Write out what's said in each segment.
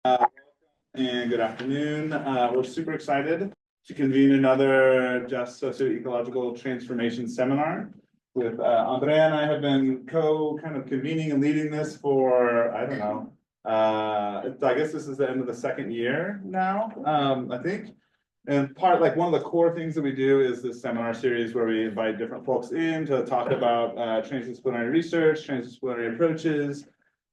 And good afternoon. We're super excited to convene another Just Socio-Ecological Transformation Seminar with Andrea and I have been kind of convening and leading this for, I don't know, I guess this is the end of the second year now, I think. And one of the core things that we do is this seminar series where we invite different folks in to talk about transdisciplinary research, transdisciplinary approaches,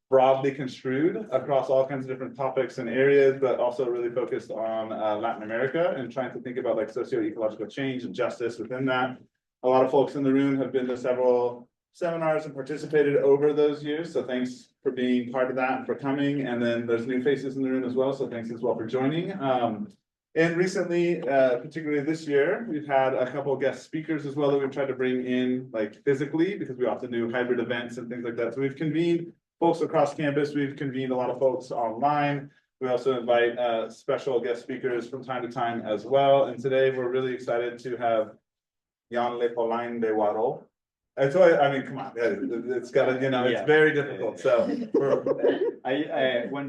broadly construed across all kinds of different topics and areas, but also really focused on Latin America and trying to think about like socio-ecological change and justice within that. A lot of folks in the room have been to several seminars and participated over those years. So thanks for being part of that and for coming. And then there's new faces in the room as well. So thanks as well for joining. And recently, particularly this year, we've had a couple of guest speakers as well that we've tried to bring in like physically because we often do hybrid events and things like that. So we've convened folks across campus. We've convened a lot of folks online. We also invite special guest speakers from time to time as well. And today we're really excited to have Yann le Polain de Waro. And so, I mean, come on, it's got to, it's very difficult. So when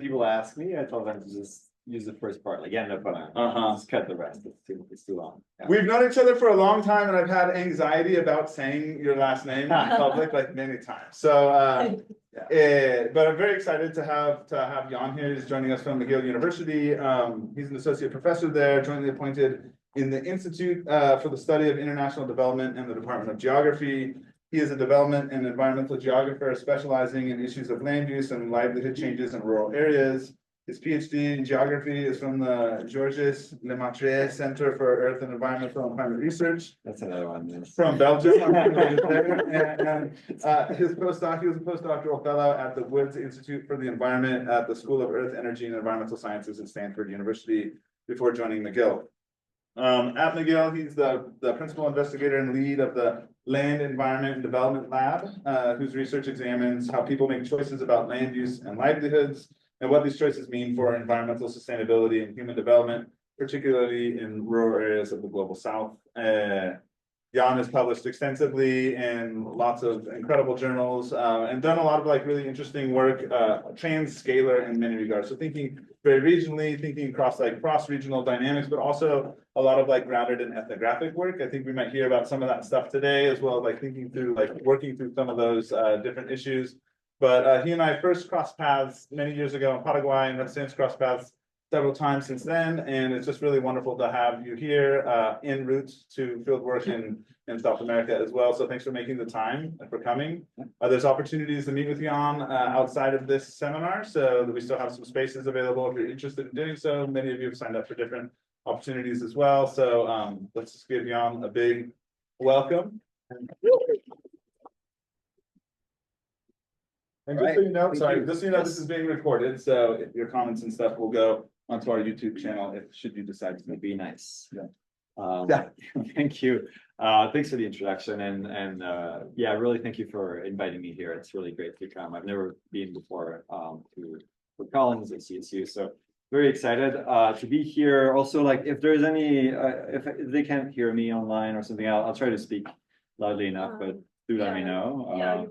people ask me, I tell them to just use the first part, like Yann le Polain. Just cut the rest. It's too long. Yeah. We've known each other for a long time, and I've had anxiety about saying your last name in public like many times. So, but I'm very excited to have Yann here. He's joining us from McGill University. He's an associate professor there, jointly appointed in the Institute for the Study of International Development and the Department of Geography. He is a development and environmental geographer specializing in issues of land use and livelihood changes in rural areas. His PhD in geography is from the Georges Lemaitre Center for Earth and Environmental and Climate Research. That's another one. Yes. From Belgium. and his postdoc, he was a postdoctoral fellow at the Woods Institute for the Environment at the School of Earth, Energy, and Environmental Sciences at Stanford University before joining McGill. At McGill, he's the principal investigator and lead of the Land, Environment, and Development Lab, whose research examines how people make choices about land use and livelihoods, and what these choices mean for environmental sustainability and human development, particularly in rural areas of the global south. Yann has published extensively in lots of incredible journals and done a lot of like really interesting work, trans-scalar in many regards. So thinking very regionally, thinking across like cross-regional dynamics, but also a lot of like grounded in ethnographic work. I think we might hear about some of that stuff today, as well as like thinking through like working through some of those different issues. But he and I first crossed paths many years ago in Paraguay and have since crossed paths several times since then. And it's just really wonderful to have you here en route to field work in South America as well. So thanks for making the time and for coming. There's opportunities to meet with Yann outside of this seminar. So that we still have some spaces available if you're interested in doing so. Many of you have signed up for different opportunities as well. So let's just give Yann a big welcome. And just so you know, this is being recorded, so your comments and stuff will go onto our YouTube channel should you decide to be nice. Yeah. Thank you. Thanks for the introduction and yeah, really thank you for inviting me here. It's really great to come. I've never been before for Collins at CSU, so very excited to be here. Also, like if there's any if they can't hear me online or something, I'll try to speak loudly enough, but do let me know.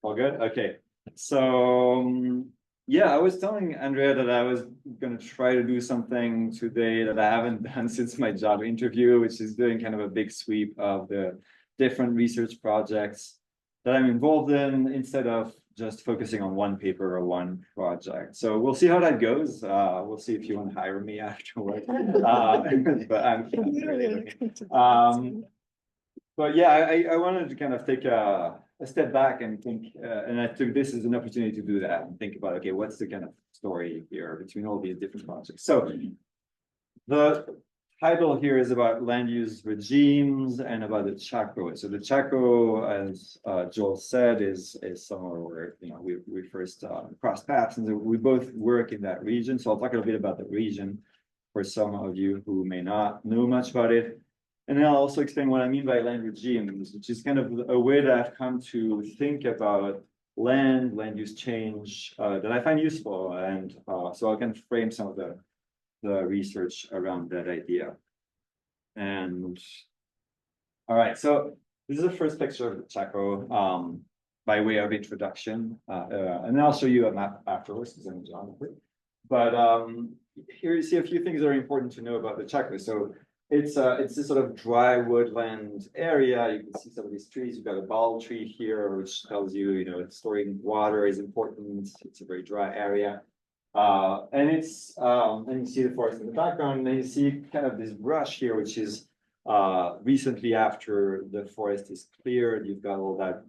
All good? Okay. So, yeah, I was telling Andrea that I was going to try to do something today that I haven't done since my job interview, which is doing kind of a big sweep of the different research projects that I'm involved in instead of just focusing on one paper or one project. So we'll see how that goes. We'll see if you want to hire me afterwards. But I'm really looking. But yeah, I wanted to kind of take a step back and think, and I took this as an opportunity to do that and think about, okay, what's the kind of story here between all these different projects? So the title here is about land use regimes and about the Chaco. So the Chaco, as Joel said, is somewhere where we first crossed paths, and we both work in that region. So I'll talk a little bit about the region for some of you who may not know much about it. And then I'll also explain what I mean by land regimes, which is kind of a way that I've come to think about land use change that I find useful. And so I can frame some of the research around that idea. And all right, so this is the first picture of the Chaco by way of introduction. And then I'll show you a map afterwards because I'm a geographer. But here you see a few things that are important to know about the Chaco. So it's this sort of dry woodland area. You can see some of these trees. You've got a ball tree here, which tells you, you know, storing water is important. It's a very dry area. And you see the forest in the background, and then you see kind of this brush here, which is recently after the forest is cleared, you've got all that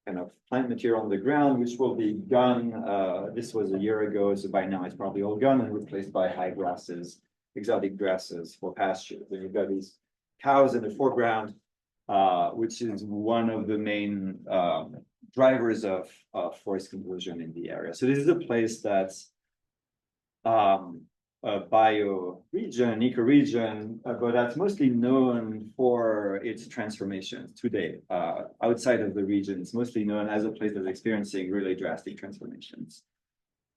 kind of plant material on the ground, which will be gone. This was a year ago, so by now it's probably all gone and replaced by high grasses, exotic grasses for pastures. And you've got these cows in the foreground, which is one of the main drivers of forest conversion in the area. So this is a place that's a bioregion, an ecoregion, but that's mostly known for its transformations today. Outside of the region, it's mostly known as a place that's experiencing really drastic transformations.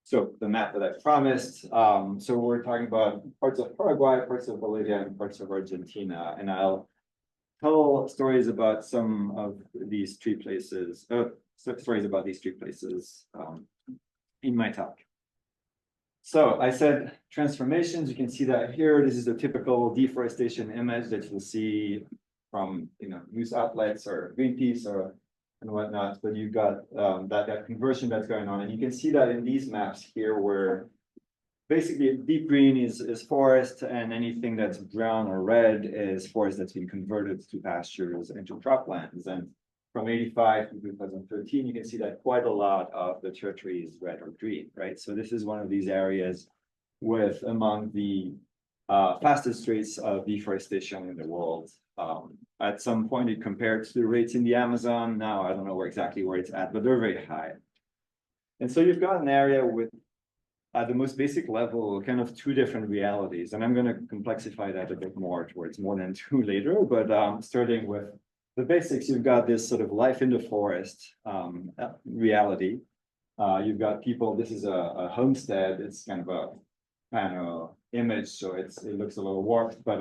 So the map that I promised, so we're talking about parts of Paraguay, parts of Bolivia, and parts of Argentina, and I'll tell stories about some of these three places, in my talk. So I said transformations, you can see that here. This is the typical deforestation image that you'll see from, you know, news outlets or Greenpeace or and whatnot, but you've got that conversion that's going on. And you can see that in these maps here, where basically deep green is forest, and anything that's brown or red is forest that's been converted to pastures and to croplands. And from 85 to 2013, you can see that quite a lot of the territory is red or green, right? So this is one of these areas with among the fastest rates of deforestation in the world. At some point, it compared to the rates in the Amazon. Now, I don't know exactly where it's at, but they're very high. And so you've got an area with, at the most basic level, kind of two different realities. And I'm going to complexify that a bit more towards more than two later, but starting with the basics, you've got this sort of life in the forest reality. You've got people, this is a homestead. It's kind of a pano image, so it looks a little warped, but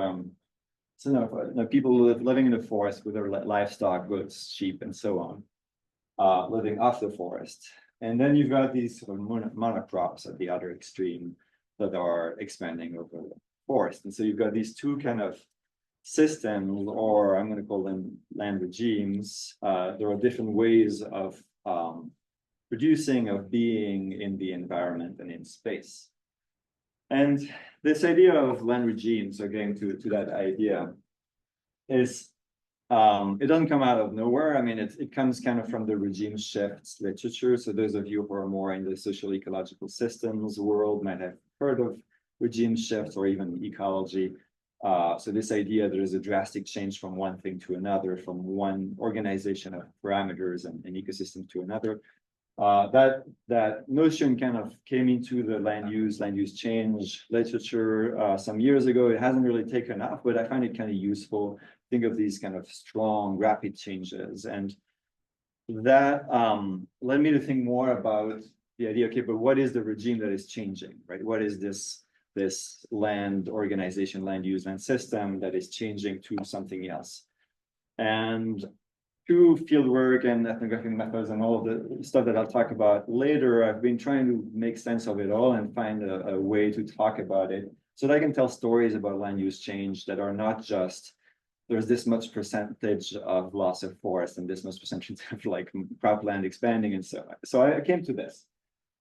so no, people living in the forest with their livestock, goats, sheep, and so on, living off the forest. And then you've got these sort of monocrops at the other extreme that are expanding over the forest. And so you've got these two kind of systems, or I'm going to call them land regimes. There are different ways of producing, of being in the environment and in space. And this idea of land regimes, so getting to that idea, is it doesn't come out of nowhere. I mean, it comes kind of from the regime shifts literature. So those of you who are more in the social-ecological systems world might have heard of regime shifts or even ecology. So this idea there is a drastic change from one thing to another, from one organization of parameters and an ecosystem to another. That notion kind of came into the land use change literature some years ago. It hasn't really taken off, but I find it kind of useful. Think of these kind of strong, rapid changes. And that led me to think more about the idea, okay, but what is the regime that is changing, right? What is this land organization, land use, land system that is changing to something else? And through fieldwork and ethnographic methods and all of the stuff that I'll talk about later, I've been trying to make sense of it all and find a way to talk about it so that I can tell stories about land use change that are not just there's this much percentage of loss of forest and this much percentage of like cropland expanding and so on. So I came to this.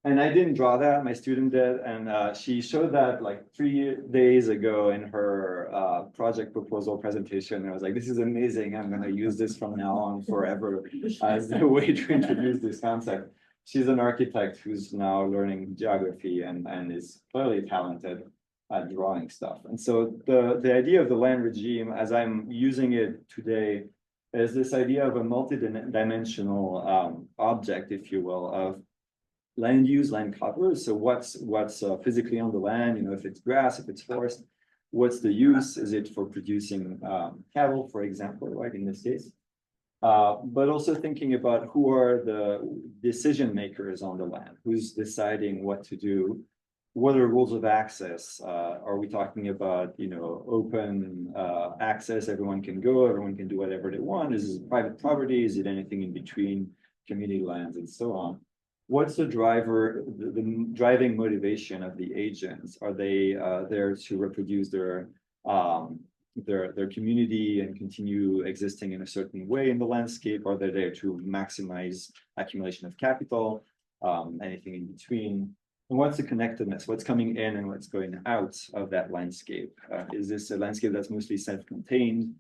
And I didn't draw that, my student did, and she showed that like 3 days ago in her project proposal presentation. And I was like, this is amazing, I'm gonna use this from now on forever as a way to introduce this concept. She's an architect who's now learning geography and is clearly talented at drawing stuff. And so the idea of the land regime, as I'm using it today, is this idea of a multi-dimensional object, if you will, of land use, land cover. So what's physically on the land, you know, if it's grass, if it's forest, what's the use? Is it for producing cattle, for example, right, in this case? But also thinking about who are the decision makers on the land, who's deciding what to do, what are rules of access? Are we talking about, you know, open access, everyone can go, everyone can do whatever they want? Is it private property? Is it anything in between, community lands and so on? what's the driver, the driving motivation of the agents? Are they there to reproduce their community and continue existing in a certain way in the landscape? Are they there to maximize accumulation of capital? Anything in between? And what's the connectedness? What's coming in and what's going out of that landscape? Is this a landscape that's mostly self-contained?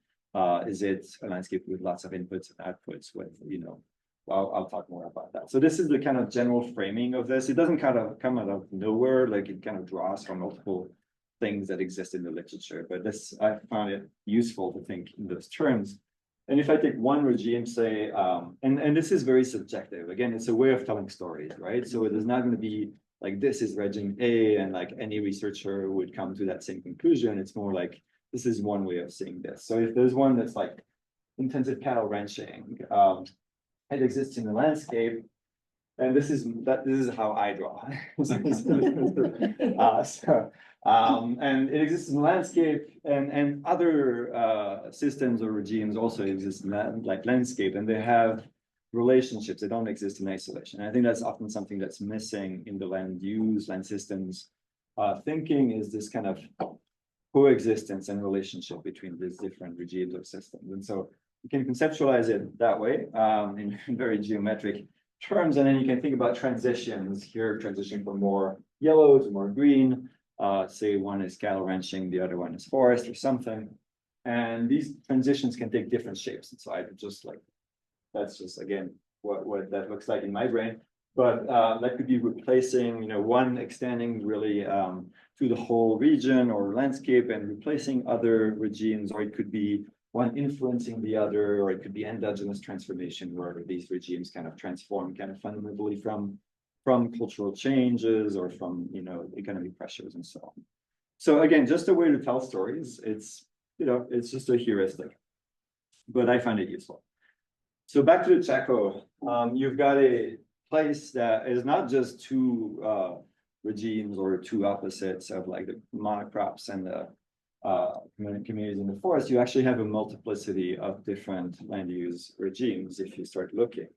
Is it a landscape with lots of inputs and outputs with, I'll talk more about that. So this is the kind of general framing of this. It doesn't kind of come out of nowhere, like it kind of draws from multiple things that exist in the literature, but this, I found it useful to think in those terms. And if I take one regime, say, and this is very subjective, again, it's a way of telling stories, right? So it is not going to be like, this is regime A, and like any researcher would come to that same conclusion. It's more like, this is one way of seeing this. So if there's one that's like intensive cattle ranching, it exists in the landscape, and this is how I draw. And it exists in the landscape, and other systems or regimes also exist in that, like landscape, and they have relationships. They don't exist in isolation. And I think that's often something that's missing in the land use, land systems thinking, is this kind of coexistence and relationship between these different regimes or systems. And so you can conceptualize it that way in very geometric terms, and then you can think about transitions here, transition from more yellow to more green. Say one is cattle ranching, the other one is forest or something. And these transitions can take different shapes. And so I just like, that's just, again, what that looks like in my brain. But that could be replacing, one extending really to the whole region or landscape and replacing other regimes, or it could be one influencing the other, or it could be endogenous transformation where these regimes kind of transform kind of fundamentally from cultural changes or from, economic pressures and so on. So again, just a way to tell stories. It's, it's just a heuristic, but I find it useful. So back to the Chaco, you've got a place that is not just two regimes or two opposites of like the monocrops and the communities in the forest. You actually have a multiplicity of different land use regimes if you start looking.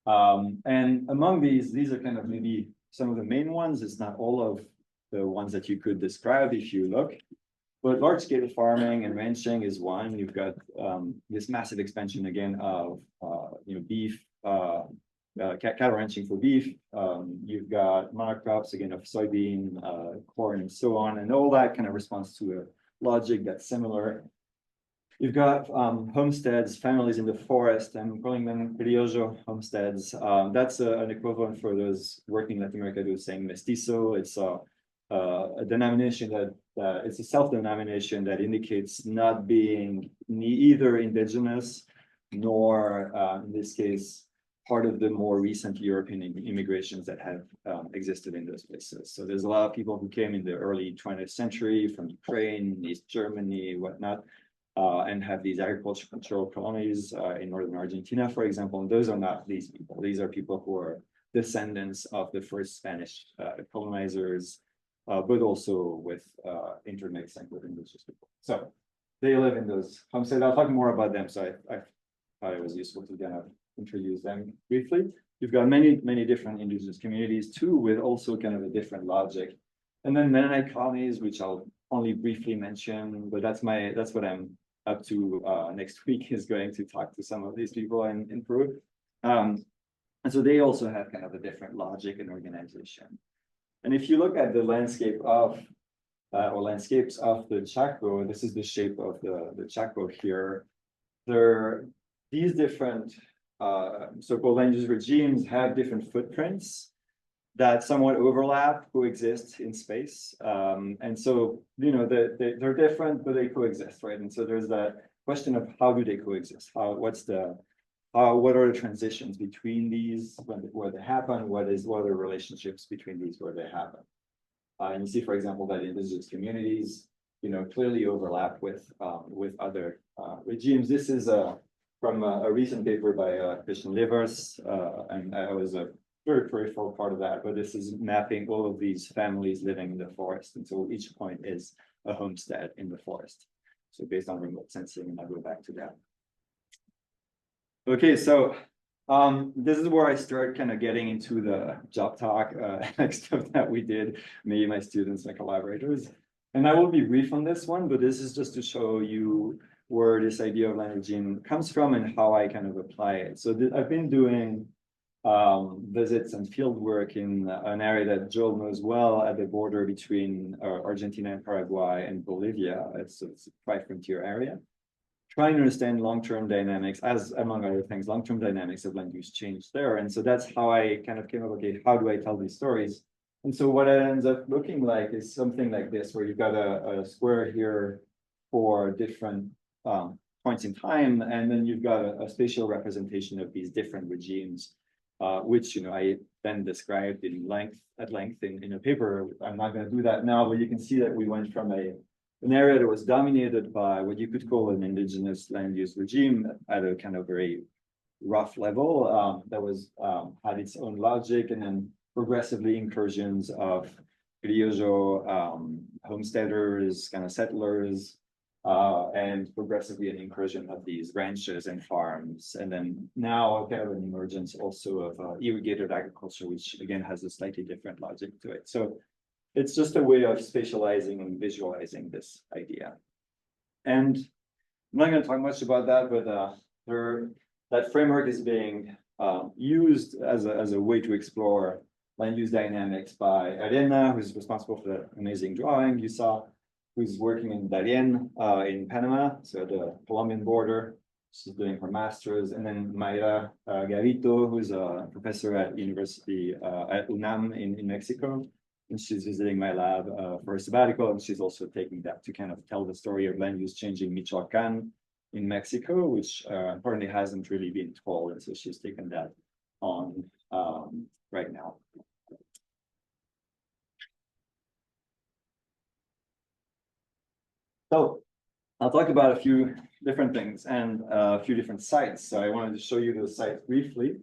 And among these are kind of maybe some of the main ones. It's not all of the ones that you could describe if you look, but large scale farming and ranching is one. You've got this massive expansion again of beef, cattle ranching for beef. You've got monocrops again of soybean, corn, and so on, and all that kind of responds to a logic that's similar. You've got homesteads, families in the forest. I'm calling them criollo homesteads. That's an equivalent for those working in Latin America who are saying mestizo. It's a denomination that it's a self-denomination that indicates not being either indigenous nor, in this case, part of the more recent European immigrations that have existed in those places. So there's a lot of people who came in the early 20th century from Ukraine, East Germany, whatnot, and have these agricultural colonies in northern Argentina, for example. And those are not these people. These are people who are descendants of the first Spanish colonizers, but also with intermixing with indigenous people. So they live in those homesteads. I'll talk more about them. So I thought it was useful to kind of introduce them briefly. You've got many different indigenous communities too, with also kind of a different logic. And then Mennonite colonies, which I'll only briefly mention, but that's what I'm up to next week, is going to talk to some of these people in Peru. And so they also have kind of a different logic and organization. And if you look at the landscape of or landscapes of the Chaco, this is the shape of the Chaco here. These different so-called land use regimes have different footprints that somewhat overlap, coexist in space. And so, they're different, but they coexist, right? And so there's that question of how do they coexist? What are the transitions between these, where they happen? What are the relationships between these where they happen? And you see, for example, that indigenous communities, clearly overlap with other regimes. This is from a recent paper by Christian Levers, and I was a very peripheral part of that, but this is mapping all of these families living in the forest. And so each point is a homestead in the forest. So based on remote sensing, and I'll go back to that. Okay, so This is where I start kind of getting into the job talk, like stuff that we did, me, my students, my collaborators. And I will be brief on this one, but this is just to show you where this idea of land regime comes from and how I kind of apply it. So I've been doing visits and field work in an area that Joel knows well at the border between Argentina and Paraguay and Bolivia. It's a tri-frontier area. Trying to understand long-term dynamics, as among other things, long-term dynamics of land use change there. And so that's how I kind of came up, okay, how do I tell these stories? And so what it ends up looking like is something like this, where you've got a square here for different points in time, and then you've got a spatial representation of these different regimes, which I then described at length in a paper. I'm not going to do that now, but you can see that we went from an area that was dominated by what you could call an indigenous land use regime at a kind of very rough level that was had its own logic, and then progressively incursions of criollo homesteaders, kind of settlers, and progressively an incursion of these ranches and farms, and then now kind of an emergence also of irrigated agriculture, which again has a slightly different logic to it. So it's just a way of spatializing and visualizing this idea. And I'm not going to talk much about that, but that framework is being used as a way to explore land use dynamics by Arena, who's responsible for that amazing drawing you saw, who's working in Darien in Panama, so the Colombian border. She's doing her master's, and then Mayra Garito, who's a professor at University at UNAM in Mexico. And she's visiting my lab for a sabbatical, and she's also taking that to kind of tell the story of land use change in Michoacan in Mexico, which apparently hasn't really been told, and so she's taken that on right now. So I'll talk about a few different things and a few different sites. So I wanted to show you those sites briefly.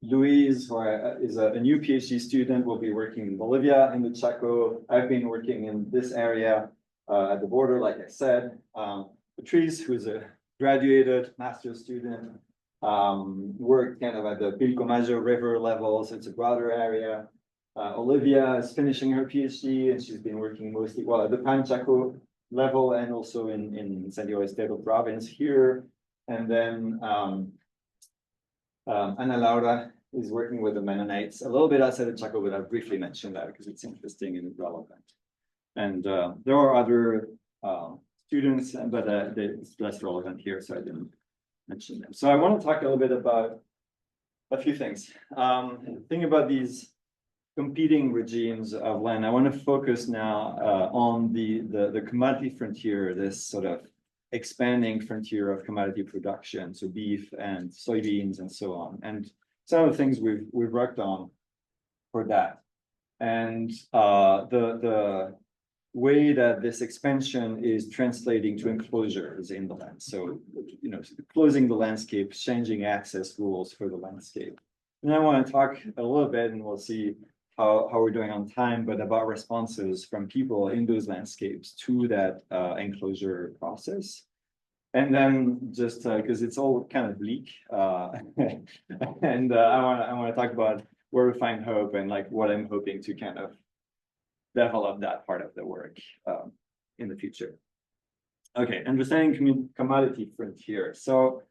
Louise, who is a new PhD student, will be working in Bolivia, in the Chaco. I've been working in this area at the border, like I said. Patrice, who's a graduated master's student, worked kind of at the Pilcomayo River level, so it's a broader area. Olivia is finishing her PhD, and she's been working mostly, well, at the Gran Chaco level and also in Santiago Estero province here. And then Ana Laura is working with the Mennonites a little bit outside of Chaco, but I'll briefly mention that because it's interesting and relevant. And there are other students, but it's less relevant here, so I didn't mention them. So I want to talk a little bit about a few things. Thinking about these competing regimes of land, I want to focus now on the commodity frontier, this sort of expanding frontier of commodity production, so beef and soybeans and so on, and some of the things we've worked on for that. And the way that this expansion is translating to enclosures in the land. So, closing the landscape, changing access rules for the landscape. And I want to talk a little bit, and we'll see how we're doing on time, but about responses from people in those landscapes to that enclosure process. And then just because it's all kind of bleak, and I want to talk about where we find hope and like what I'm hoping to kind of develop that part of the work in the future. Okay, understanding commodity frontier. So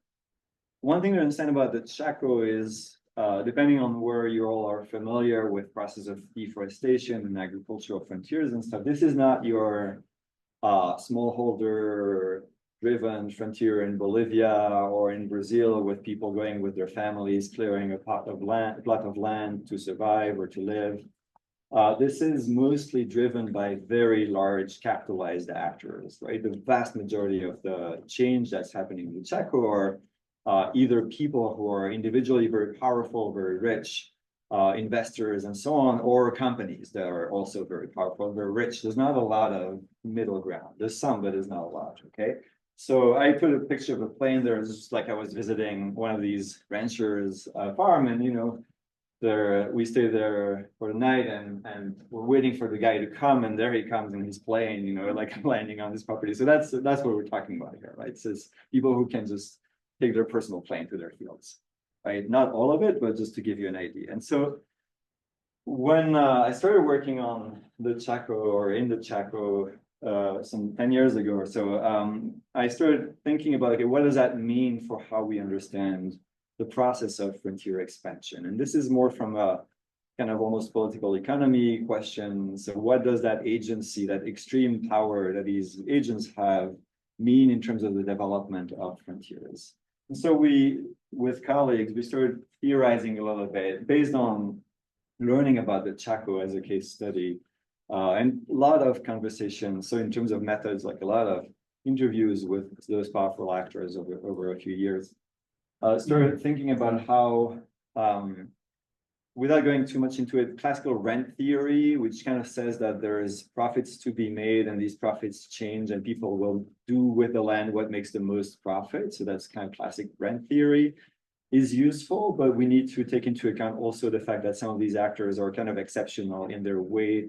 one thing to understand about the Chaco is, depending on where you all are familiar with process of deforestation and agricultural frontiers and stuff, this is not your smallholder driven frontier in Bolivia or in Brazil with people going with their families, clearing a plot of land to survive or to live. This is mostly driven by very large capitalized actors, right? The vast majority of the change that's happening in the Chaco are either people who are individually very powerful, very rich, investors and so on, or companies that are also very powerful, very rich. There's not a lot of middle ground. There's some, but there's not a lot, okay? So I put a picture of a plane there, just like I was visiting one of these ranchers' farm, and we stay there for the night, and we're waiting for the guy to come, and there he comes in his plane, like landing on this property. So that's what we're talking about here, right? So it's people who can just take their personal plane to their fields, right? Not all of it, but just to give you an idea. And so when I started working on the Chaco or in the Chaco some 10 years ago or so, I started thinking about, okay, what does that mean for how we understand the process of frontier expansion? And this is more from a kind of almost political economy question. So what does that agency, that extreme power that these agents have mean in terms of the development of frontiers? And so we, with colleagues, we started theorizing a little bit based on learning about the Chaco as a case study, and a lot of conversations. So in terms of methods, like a lot of interviews with those powerful actors over a few years, started thinking about how, without going too much into it, classical rent theory, which kind of says that there is profits to be made and these profits change and people will do with the land what makes the most profit. So that's kind of classic rent theory, is useful, but we need to take into account also the fact that some of these actors are kind of exceptional in their way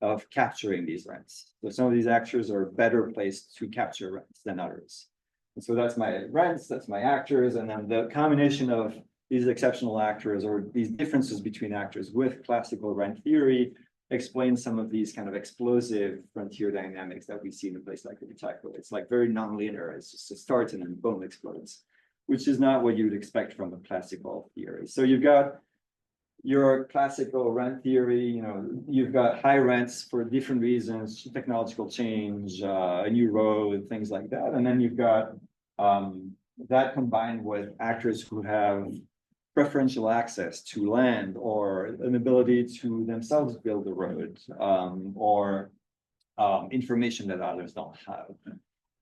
of capturing these rents. So some of these actors are better placed to capture rents than others. And so that's my rents, that's my actors, and then the combination of these exceptional actors or these differences between actors with classical rent theory explains some of these kind of explosive frontier dynamics that we see in a place like the Chaco. It's like very nonlinear. It's just, it starts and then boom, explodes, which is not what you would expect from a classical theory. So you've got your classical rent theory, you know, you've got high rents for different reasons, technological change, a new road, things like that. And then you've got that combined with actors who have preferential access to land or an ability to themselves build the road, or information that others don't have.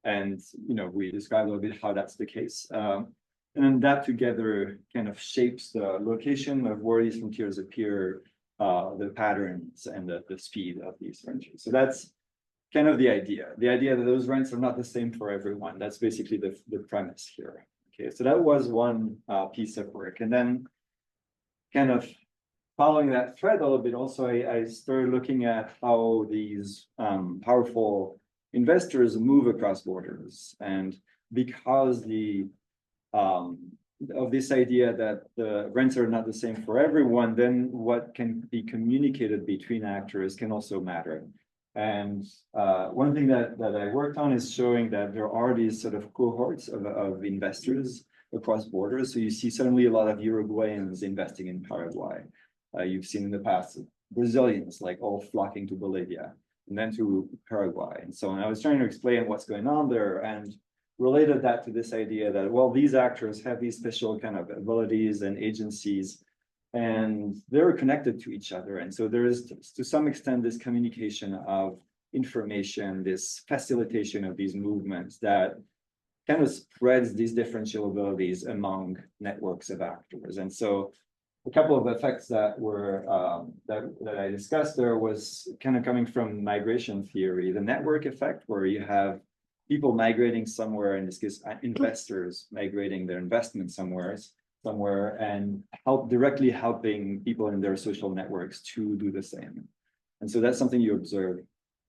And, you know, we described a little bit how that's the case. And then that together kind of shapes the location of where these frontiers appear, the patterns and the speed of these frontiers. So that's kind of the idea that those rents are not the same for everyone. That's basically the premise here. Okay, so that was one piece of work. And then kind of following that thread a little bit, also I started looking at how these powerful investors move across borders. And because of this idea that the rents are not the same for everyone, then what can be communicated between actors can also matter. And one thing that I worked on is showing that there are these sort of cohorts of investors across borders. So you see suddenly a lot of Uruguayans investing in Paraguay. You've seen in the past Brazilians like all flocking to Bolivia and then to Paraguay and so on. I was trying to explain what's going on there and related that to this idea that, well, these actors have these special kind of abilities and agencies, and they're connected to each other. And so there is, to some extent, this communication of information, this facilitation of these movements that kind of spreads these differential abilities among networks of actors. And so a couple of effects that were that I discussed there was kind of coming from migration theory, the network effect, where you have people migrating somewhere, in this case, investors migrating their investment somewhere, and directly helping people in their social networks to do the same. And so that's something you observe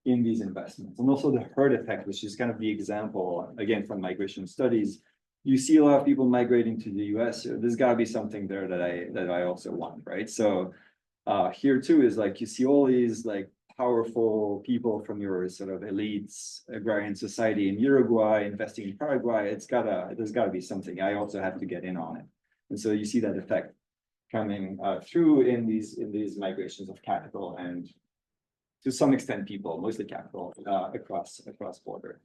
in these investments. And also the herd effect, which is kind of the example, again, from migration studies. You see a lot of people migrating to the US. There's got to be something there that I also want, right? So here too is like, you see all these like powerful people from your sort of elites agrarian society in Uruguay investing in Paraguay. There's gotta be something. I also have to get in on it. And so you see that effect coming through in these migrations of capital and to some extent people, mostly capital, across border.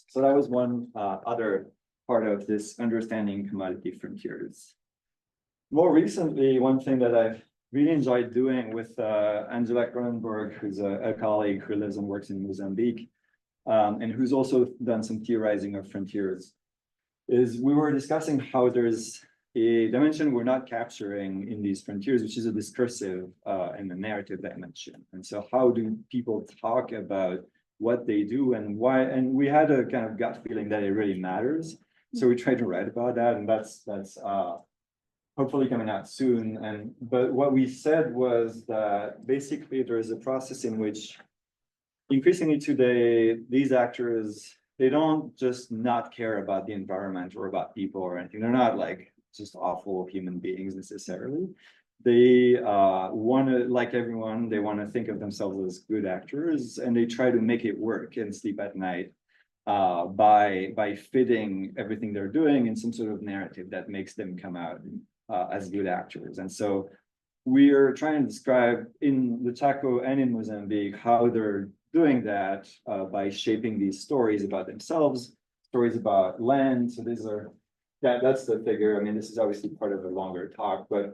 So that was one other part of this understanding commodity frontiers. More recently, one thing that I've really enjoyed doing with Angela Cronenberg, who's a colleague who lives and works in Mozambique, and who's also done some theorizing of frontiers, is we were discussing how there's a dimension we're not capturing in these frontiers, which is a discursive and a narrative dimension. And so how do people talk about what they do and why? And we had a kind of gut feeling that it really matters. So we tried to write about that, and that's hopefully coming out soon. But what we said was that basically there is a process in which increasingly today, these actors, they don't just not care about the environment or about people or anything. They're not like just awful human beings necessarily. They want to, like everyone, they want to think of themselves as good actors, and they try to make it work and sleep at night by fitting everything they're doing in some sort of narrative that makes them come out as good actors. And so we are trying to describe in the Chaco and in Mozambique how they're doing that by shaping these stories about themselves, stories about land. So these are, that's the figure. I mean, this is obviously part of a longer talk, but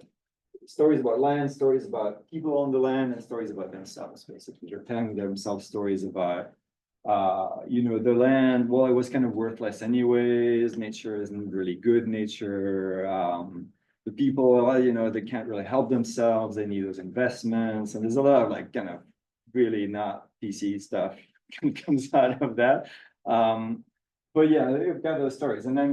stories about land, stories about people on the land, and stories about themselves, basically. They're telling themselves stories about, the land, well, it was kind of worthless anyways, nature isn't really good nature. The people, well, they can't really help themselves, they need those investments. And there's a lot of like kind of really not PC stuff comes out of that. But yeah, you've got those stories. And then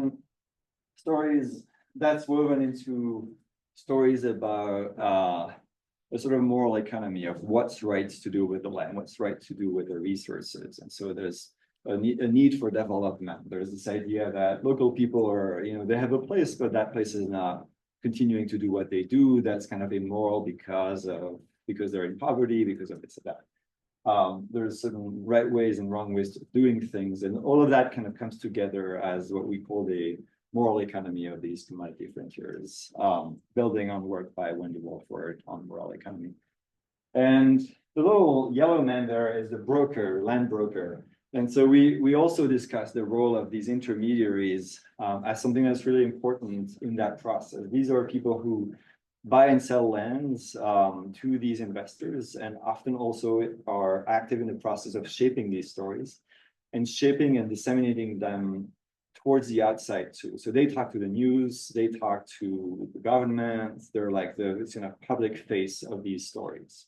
stories that's woven into stories about a sort of moral economy of what's right to do with the land, what's right to do with the resources. And so there's a need for development. There's this idea that local people are, they have a place, but that place is not continuing to do what they do. That's kind of immoral because they're in poverty, because of this and that. There's certain right ways and wrong ways of doing things. And all of that kind of comes together as what we call the moral economy of these commodity frontiers, building on work by Wendy Wolford on moral economy. And the little yellow man there is the broker, land broker. And so we also discussed the role of these intermediaries as something that's really important in that process. These are people who buy and sell lands to these investors, and often also are active in the process of shaping these stories and shaping and disseminating them towards the outside too. So they talk to the news, they talk to the government, they're like the public face of these stories.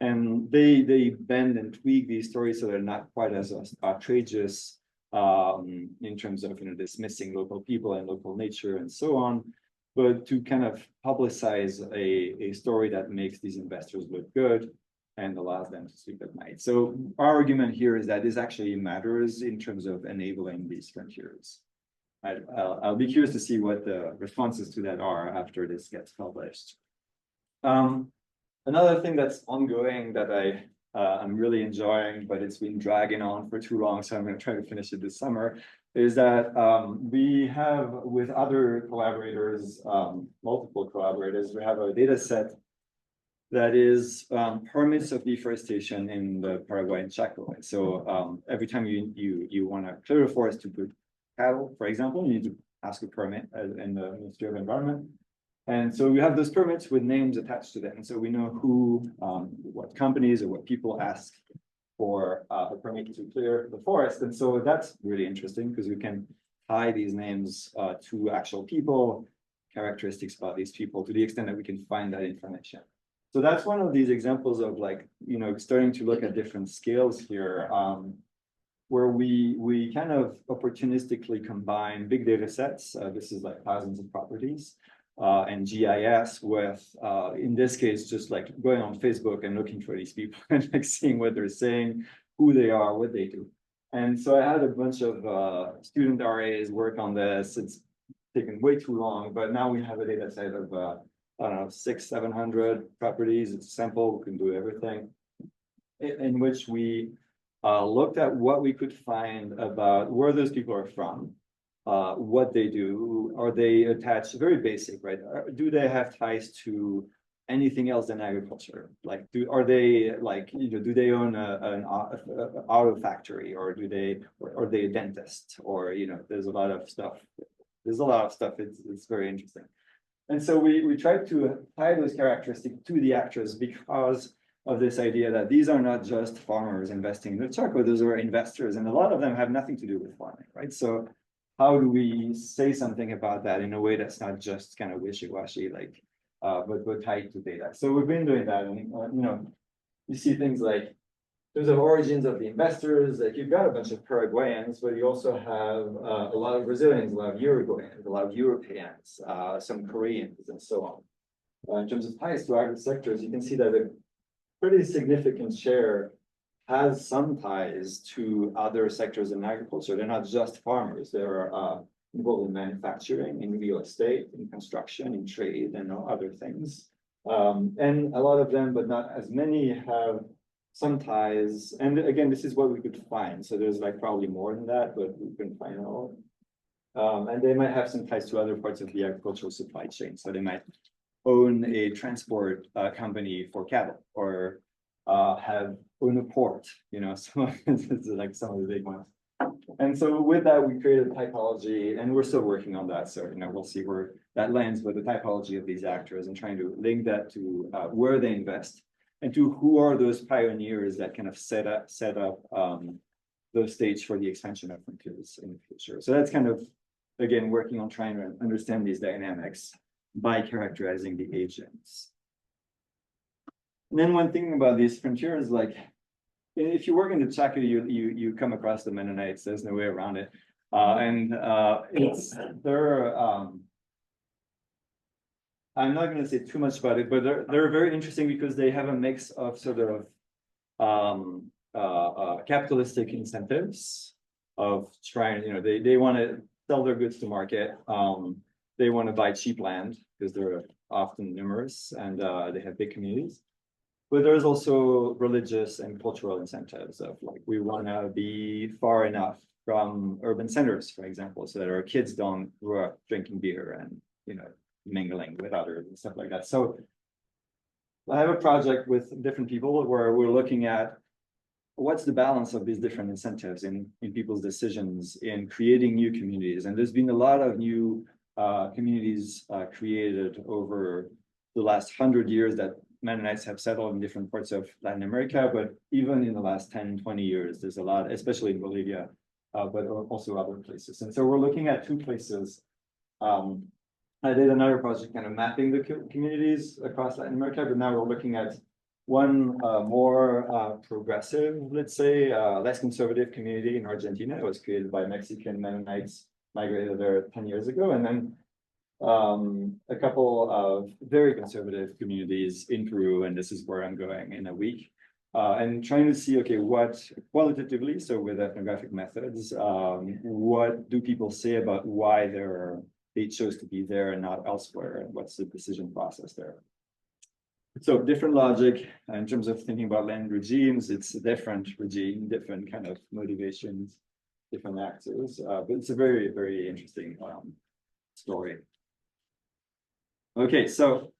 And they bend and tweak these stories so they're not quite as outrageous in terms of dismissing local people and local nature and so on, but to kind of publicize a story that makes these investors look good and allows them to sleep at night. So our argument here is that this actually matters in terms of enabling these frontiers. I'll be curious to see what the responses to that are after this gets published. Another thing that's ongoing that I'm really enjoying, but it's been dragging on for too long, so I'm going to try to finish it this summer, is that we have with other collaborators, multiple collaborators, we have a data set that is permits of deforestation in the Paraguay and Chaco. And so every time you want to clear a forest to put cattle, for example, you need to ask a permit in the Ministry of Environment. And so we have those permits with names attached to them. And so we know who, what companies or what people ask for a permit to clear the forest. And so that's really interesting because we can tie these names to actual people, characteristics about these people to the extent that we can find that information. So that's one of these examples of like, starting to look at different scales here, where we kind of opportunistically combine big data sets. This is like thousands of properties. And GIS with, in this case, just like going on Facebook and looking for these people and like seeing what they're saying, who they are, what they do. And so I had a bunch of student RAs work on this. It's taken way too long, but now we have a data set of, I don't know, 600-700 properties. It's simple, we can do everything, in which we looked at what we could find about where those people are from, what they do. Are they attached, very basic, right? Do they have ties to anything else than agriculture? Like, are they like, do they own an auto factory, or are they a dentist? Or, there's a lot of stuff. It's very interesting. And so we tried to tie those characteristics to the actors because of this idea that these are not just farmers investing in the Chaco, those are investors, and a lot of them have nothing to do with farming, right? So how do we say something about that in a way that's not just kind of wishy-washy, like, but tied to data? So we've been doing that, and you see things like there's the origins of the investors. Like you've got a bunch of Paraguayans, but you also have a lot of Brazilians, a lot of Uruguayans, a lot of Europeans, some Koreans, and so on. In terms of ties to agri sectors, you can see that a pretty significant share has some ties to other sectors in agriculture. They're not just farmers. They're involved in manufacturing, in real estate, in construction, in trade, and other things. And a lot of them, but not as many, have some ties. And again, this is what we could find. So there's like probably more than that, but we couldn't find it all. And they might have some ties to other parts of the agricultural supply chain. So they might own a transport company for cattle, or own a port, so it's like some of the big ones. And so with that, we created a typology, and we're still working on that. So, we'll see where that lands, but the typology of these actors and trying to link that to where they invest and to who are those pioneers that kind of set up the stage for the expansion of frontiers in the future. So that's kind of, again, working on trying to understand these dynamics by characterizing the agents. And then one thing about these frontiers, like, if you work in the Chaco, you come across the Mennonites. There's no way around it, they're I'm not going to say too much about it, but they're very interesting because they have a mix of sort of capitalistic incentives of trying, they want to sell their goods to market. They want to buy cheap land because they're often numerous and they have big communities. But there's also religious and cultural incentives of like, we want to be far enough from urban centers, for example, so that our kids don't grow up drinking beer and, mingling with others and stuff like that. So I have a project with different people where we're looking at what's the balance of these different incentives in people's decisions in creating new communities. And there's been a lot of new communities created over the last 100 years that Mennonites have settled in different parts of Latin America, but even in the last 10, 20 years, there's a lot, especially in Bolivia, but also other places. And so we're looking at two places. I did another project kind of mapping the communities across Latin America, but now we're looking at one more progressive, let's say, less conservative community in Argentina. It was created by Mexican Mennonites, migrated there 10 years ago, and then a couple of very conservative communities in Peru, and this is where I'm going in a week, and trying to see, okay, what qualitatively, so with ethnographic methods, what do people say about why they chose to be there and not elsewhere, and what's the decision process there? So different logic in terms of thinking about land regimes. It's a different regime, different kind of motivations, different actors, but it's a very, very interesting story. Okay, so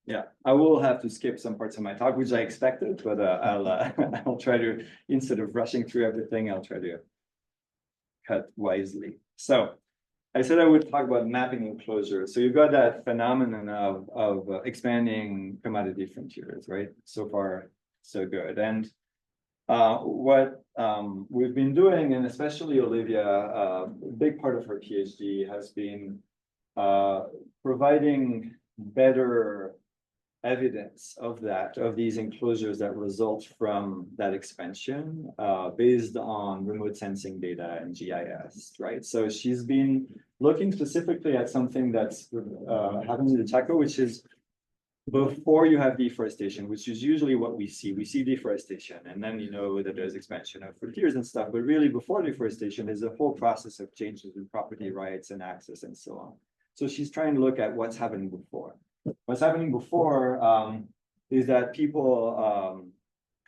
yeah, I will have to skip some parts of my talk, which I expected, but I'll try to, instead of rushing through everything, I'll try to cut wisely. So I said I would talk about mapping enclosure. So you've got that phenomenon of expanding commodity frontiers, right? So far, so good. And what we've been doing, and especially Olivia, a big part of her PhD has been providing better evidence of these enclosures that result from that expansion based on remote sensing data and GIS, right? So she's been looking specifically at something that's happening in the Chaco, which is before you have deforestation, which is usually what we see. We see deforestation, and then you know that there's expansion of frontiers and stuff, but really before deforestation is a whole process of changes in property rights and access and so on. So she's trying to look at what's happening before. What's happening before is that people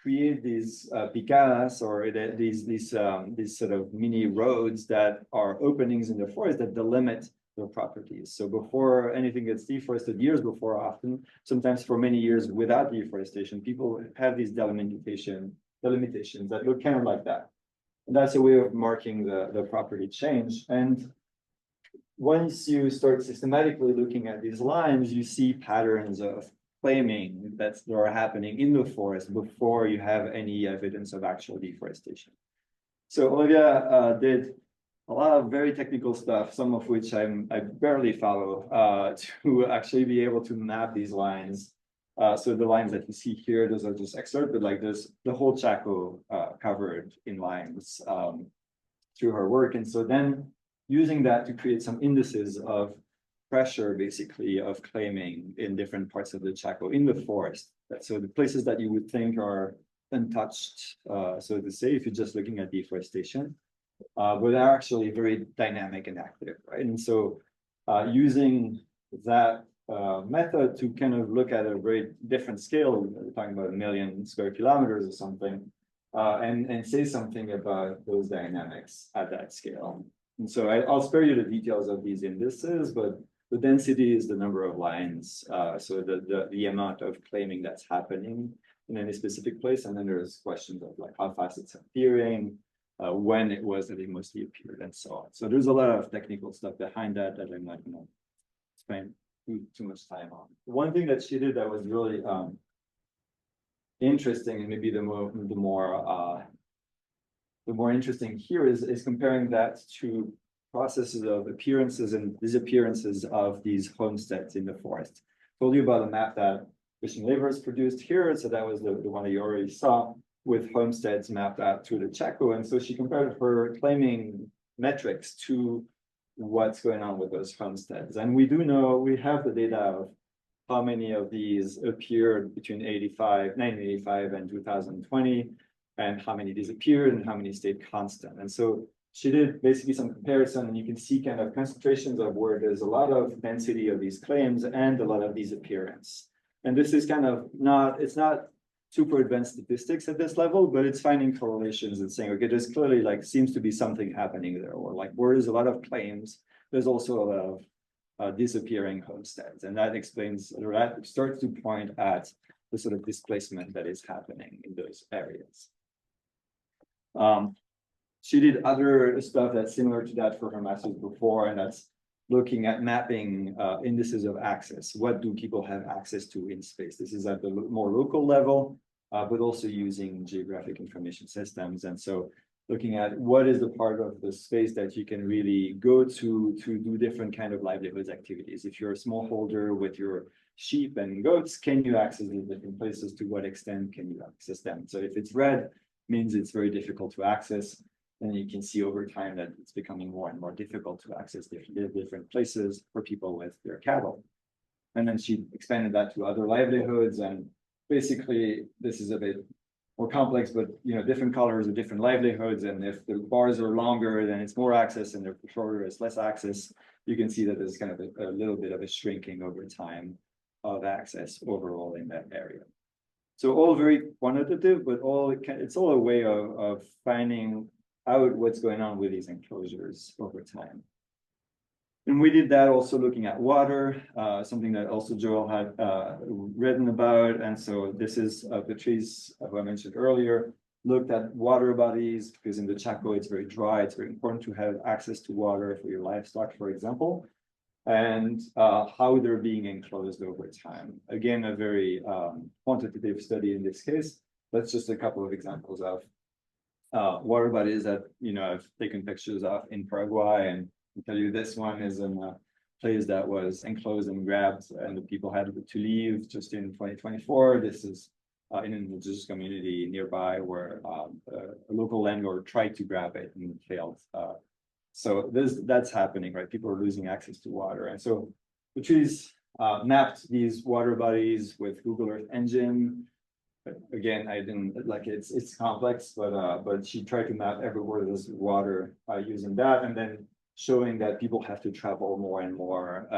create these picadas, or these sort of mini roads that are openings in the forest that delimit their properties. So before anything gets deforested, years before, often, sometimes for many years without deforestation, people have these delimitations that look kind of like that. And that's a way of marking the property change. And once you start systematically looking at these lines, you see patterns of claiming that are happening in the forest before you have any evidence of actual deforestation. So Olivia did a lot of very technical stuff, some of which I barely follow, to actually be able to map these lines. So the lines that you see here, those are just excerpts, but like there's the whole Chaco covered in lines through her work. And so then using that to create some indices of pressure, basically, of claiming in different parts of the Chaco in the forest. So the places that you would think are untouched, so to say, if you're just looking at deforestation, but they're actually very dynamic and active, right? And so using that method to kind of look at a very different scale, we're talking about 1 million square kilometers or something, and say something about those dynamics at that scale. And so I'll spare you the details of these indices, but the density is the number of lines, so the amount of claiming that's happening in any specific place. And then there's questions of like how fast it's appearing, when it was that it mostly appeared, and so on. So there's a lot of technical stuff behind that that I'm not going to spend too much time on. One thing that she did that was really interesting, and maybe the more interesting here is comparing that to processes of appearances and disappearances of these homesteads in the forest. Told you about a map that Christian Levers produced here, so that was the one that you already saw, with homesteads mapped out to the Chaco. And so she compared her claiming metrics to what's going on with those homesteads. And we do know, we have the data of how many of these appeared between 1985 and 2020, and how many disappeared and how many stayed constant. And so she did basically some comparison, and you can see kind of concentrations of where there's a lot of density of these claims and a lot of disappearance. And this is kind of it's not super advanced statistics at this level, but it's finding correlations and saying, okay, there's clearly like seems to be something happening there, or like where there's a lot of claims, there's also a lot of disappearing homesteads. And that explains, or that starts to point at the sort of displacement that is happening in those areas. She did other stuff that's similar to that for her master's before, and that's looking at mapping indices of access. What do people have access to in space? This is at the more local level, but also using geographic information systems. And so looking at what is the part of the space that you can really go to do different kind of livelihoods activities. If you're a smallholder with your sheep and goats, can you access these different places? To what extent can you access them? So if it's red, means it's very difficult to access. And you can see over time that it's becoming more and more difficult to access different places for people with their cattle. And then she expanded that to other livelihoods. And basically, this is a bit more complex, but different colors are different livelihoods. And if the bars are longer, then it's more access, and they're shorter, it's less access. You can see that there's kind of a little bit of a shrinking over time of access overall in that area. So all very quantitative, but it's all a way of finding out what's going on with these enclosures over time. And we did that also looking at water, something that also Joel had written about. And so this is Patrice, who I mentioned earlier, looked at water bodies, because in the Chaco, it's very dry. It's very important to have access to water for your livestock, for example, and how they're being enclosed over time. Again, a very quantitative study in this case. That's just a couple of examples of water bodies that I've taken pictures of in Paraguay, and I'll tell you this one is in a place that was enclosed and grabbed, and the people had to leave just in 2024. This is in an indigenous community nearby where a local landlord tried to grab it and failed. So that's happening, right? People are losing access to water, and so Patrice mapped these water bodies with Google Earth Engine. But again, I didn't like it's complex, but she tried to map everywhere there's water using that, and then showing that people have to travel more and more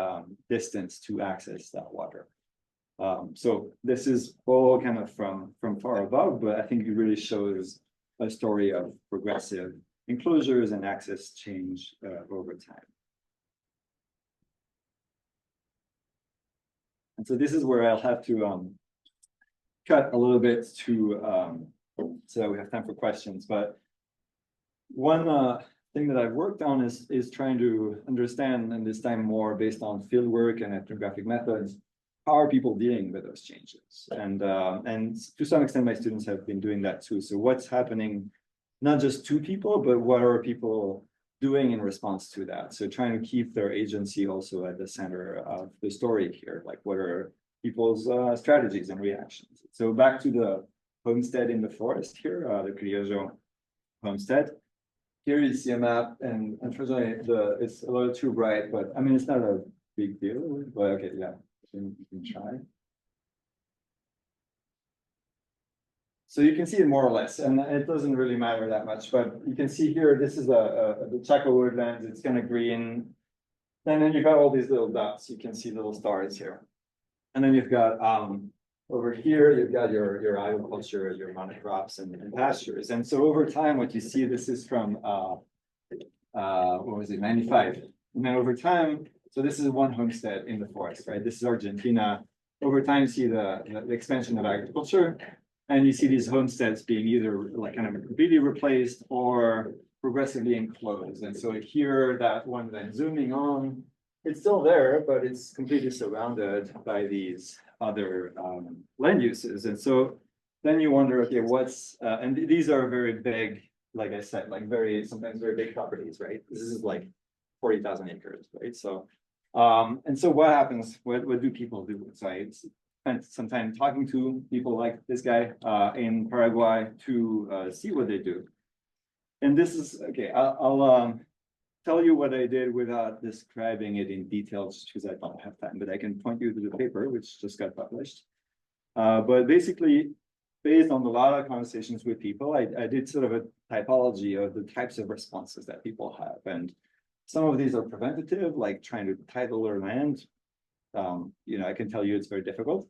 distance to access that water. So this is all kind of from far above, but I think it really shows a story of progressive enclosures and access change over time. And so this is where I'll have to cut a little bit to so that we have time for questions. But one thing that I've worked on is trying to understand, and this time more based on fieldwork and ethnographic methods, how are people dealing with those changes? And to some extent, my students have been doing that too. So what's happening, not just to people, but what are people doing in response to that? So trying to keep their agency also at the center of the story here, like what are people's strategies and reactions. So back to the homestead in the forest here, the Criollo homestead. Here you see a map, and unfortunately it's a little too bright, but I mean, it's not a big deal, but okay, yeah, you can try. So you can see it more or less, and it doesn't really matter that much, but you can see here, this is the Chaco woodlands, it's kind of green. And then you've got all these little dots, you can see little stars here. And then you've got, over here, you've got your agriculture, your monocrops and pastures. And so over time, what you see, this is from, what was it, 95. And then over time, so this is one homestead in the forest, right? This is Argentina. Over time, you see the expansion of agriculture. And you see these homesteads being either like kind of completely replaced or progressively enclosed. And so here, that one then zooming on, it's still there, but it's completely surrounded by these other land uses. And so then you wonder, okay, what's, and these are very big, like I said, like sometimes very big properties, right? This is like 40,000 acres, right? So, and so what happens, what do people do? So I spent some time talking to people like this guy in Paraguay to see what they do. And this is, okay, I'll tell you what I did without describing it in detail, just because I don't have time, but I can point you to the paper, which just got published. But basically, based on a lot of conversations with people, I did sort of a typology of the types of responses that people have. And some of these are preventative, like trying to title their land. You know, I can tell you it's very difficult.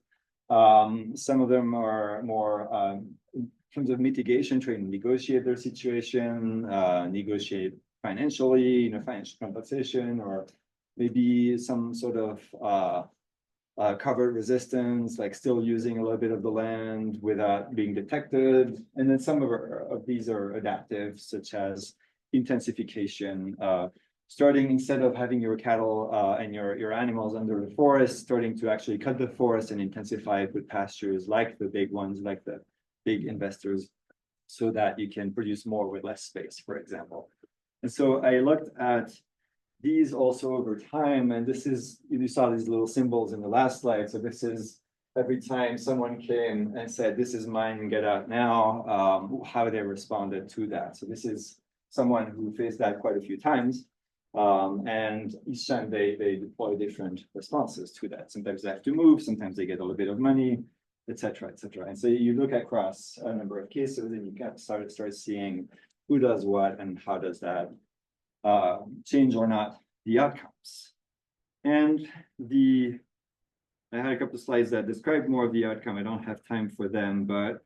Some of them are more in terms of mitigation, trying to negotiate their situation, negotiate financially, you know, financial compensation, or maybe some sort of cover resistance, like still using a little bit of the land without being detected. And then some of these are adaptive, such as intensification, starting instead of having your cattle and your animals under the forest, starting to actually cut the forest and intensify it with pastures like the big ones, like the big investors, so that you can produce more with less space, for example. And so I looked at these also over time, and this is, you saw these little symbols in the last slide. So this is every time someone came and said, this is mine, get out now, how they responded to that. So this is someone who faced that quite a few times. And each time they deploy different responses to that. Sometimes they have to move, sometimes they get a little bit of money, et cetera, et cetera. And so you look across a number of cases and you kind of start seeing who does what and how does that change or not the outcomes. And I had a couple of slides that describe more of the outcome. I don't have time for them, but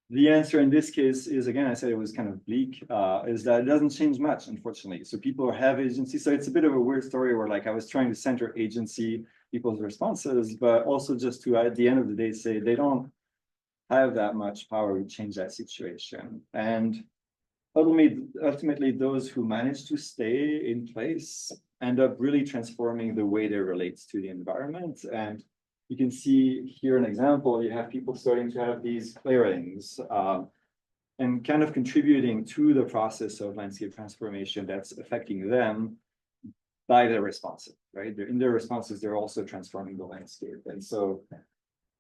the answer in this case is, again, I said it was kind of bleak, is that it doesn't change much, unfortunately. So people have agency. So it's a bit of a weird story where like I was trying to center agency, people's responses, but also just to, at the end of the day, say they don't have that much power to change that situation. And ultimately, those who manage to stay in place end up really transforming the way they relate to the environment. And you can see here an example, you have people starting to have these clearings and kind of contributing to the process of landscape transformation that's affecting them by their responses, right? In their responses, they're also transforming the landscape. And so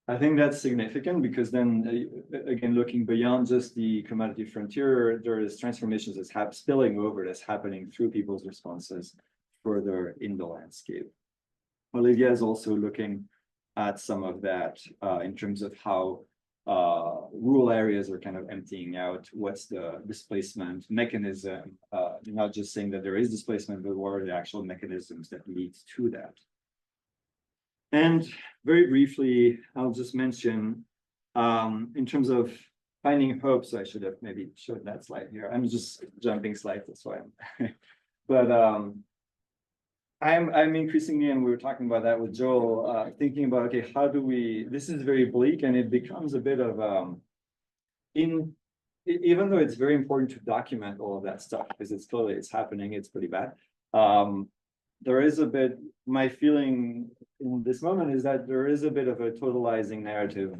I think that's significant because then, again, looking beyond just the commodity frontier, there is transformations that's spilling over, that's happening through people's responses further in the landscape. Bolivia is also looking at some of that in terms of how rural areas are kind of emptying out. What's the displacement mechanism? Not just saying that there is displacement, but what are the actual mechanisms that lead to that? And very briefly, I'll just mention in terms of finding hope. So I should have maybe showed that slide here. I'm just jumping slides, that's why I'm but I'm increasingly, and we were talking about that with Joel, thinking about, okay, how do we, this is very bleak and it becomes a bit of, even though it's very important to document all of that stuff, because it's happening, it's pretty bad. There is a bit, my feeling in this moment is that there is a bit of a totalizing narrative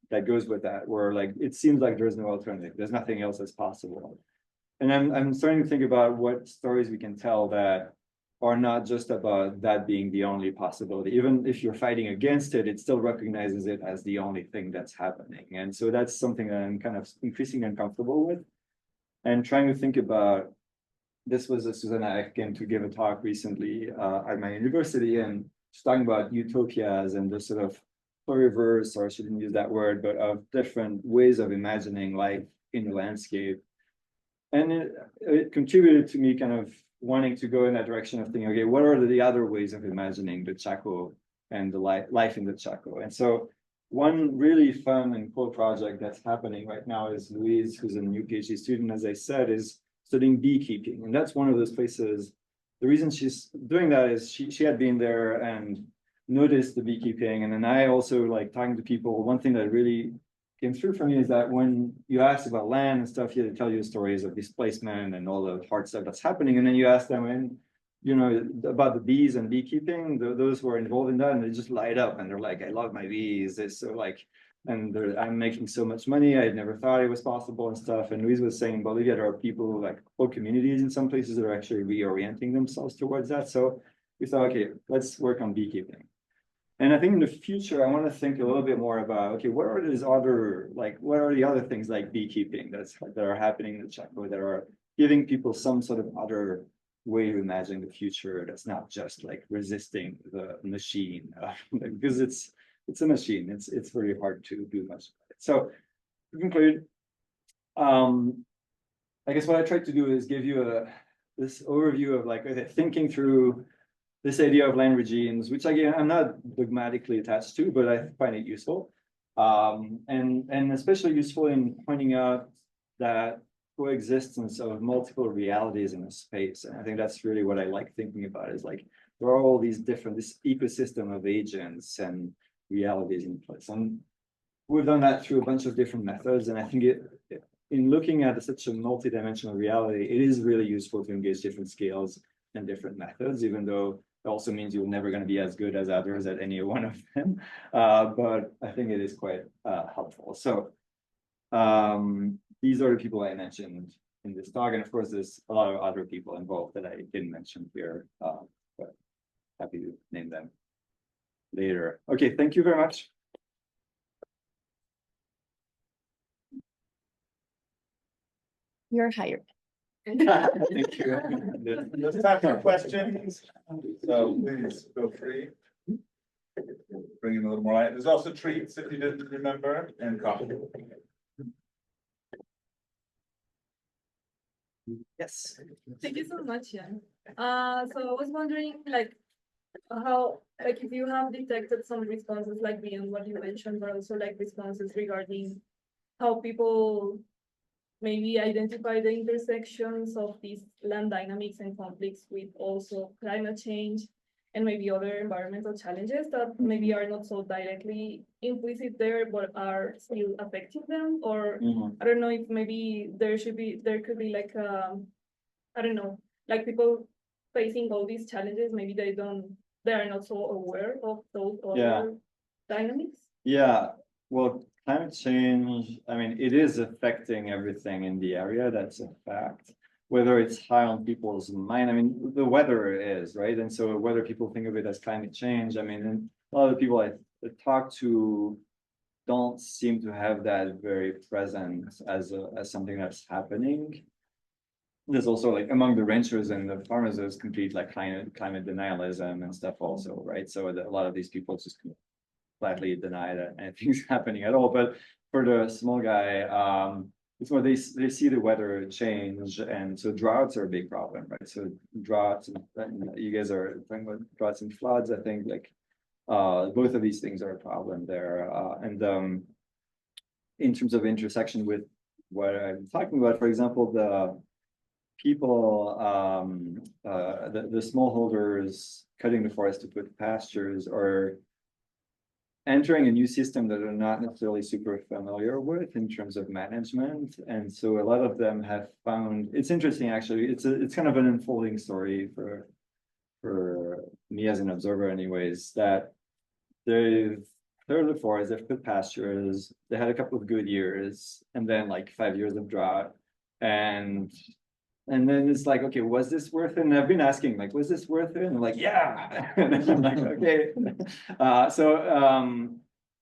that goes with that, where like, it seems like there's no alternative, there's nothing else that's possible. And I'm starting to think about what stories we can tell that are not just about that being the only possibility. Even if you're fighting against it, it still recognizes it as the only thing that's happening. And so that's something that I'm kind of increasingly uncomfortable with. And trying to think about, this was Susanna, I came to give a talk recently at my university, and she's talking about utopias and the sort of pluriverse, or I shouldn't use that word, but of different ways of imagining life in the landscape. And it contributed to me kind of wanting to go in that direction of thinking, okay, what are the other ways of imagining the Chaco and the life in the Chaco? And so one really fun and cool project that's happening right now is Louise, who's a new PhD student, as I said, is studying beekeeping. And that's one of those places. The reason she's doing that is she had been there and noticed the beekeeping. And then I also like talking to people. One thing that really came through for me is that when you ask about land and stuff, they tell you stories of displacement and all the hard stuff that's happening. And then you ask them, and you know, about the bees and beekeeping, those who are involved in that, and they just light up and they're like, I love my bees. It's so like, and I'm making so much money. I never thought it was possible and stuff. And Luis was saying in Bolivia, there are people like whole communities in some places that are actually reorienting themselves towards that. So we thought, okay, let's work on beekeeping. And I think in the future, I want to think a little bit more about, okay, what are these other, like, what are the other things like beekeeping that are happening in the Chaco that are giving people some sort of other way to imagine the future that's not just like resisting the machine, because it's a machine. It's very hard to do much of it. So to conclude, I guess what I tried to do is give you this overview of like thinking through this idea of land regimes, which again I'm not dogmatically attached to, but I find it useful, and especially useful in pointing out that coexistence of multiple realities in a space. And I think that's really what I like thinking about, is like there are all these different, this ecosystem of agents and realities in place. And we've done that through a bunch of different methods. And I think in looking at such a multidimensional reality, it is really useful to engage different scales and different methods, even though it also means you're never going to be as good as others at any one of them. But I think it is quite helpful. So these are the people I mentioned in this talk. And of course, there's a lot of other people involved that I didn't mention here, but happy to name them later. Okay, thank you very much. You're hired. Thank you. There's time for questions, so please feel free. Bring in a little more light. There's also treats if you didn't remember, and coffee. Yes. Thank you so much, Yann. So I was wondering, like, how, like, if you have detected some responses, like beyond what you mentioned, but also like responses regarding how people maybe identify the intersections of these land dynamics and conflicts with also climate change and maybe other environmental challenges that maybe are not so directly implicit there, but are still affecting them. Or I don't know if maybe there could be like I don't know, like people facing all these challenges, maybe they are not so aware of those other dynamics. Yeah, well, climate change, I mean, it is affecting everything in the area, that's a fact. Whether it's high on people's mind, I mean, the weather is, right? And so whether people think of it as climate change, I mean, and a lot of the people I talk to don't seem to have that very present as something that's happening. There's also like among the ranchers and the farmers, there's complete like climate denialism and stuff also, right? So a lot of these people just flatly deny that anything's happening at all. But for the small guy, it's more they see the weather change, and so droughts are a big problem, right? So droughts, and you guys are talking about droughts and floods. I think like both of these things are a problem there, and in terms of intersection with what I'm talking about, for example, the people, the smallholders cutting the forest to put pastures or entering a new system that they're not necessarily super familiar with in terms of management. And so a lot of them have found, it's interesting actually, it's kind of an unfolding story for me as an observer anyways, that they've cleared the forest, they've put pastures, they had a couple of good years, and then like 5 years of drought. And then it's like, okay, was this worth it? And I've been asking, like, was this worth it? And I'm like, yeah. And then I'm like, okay.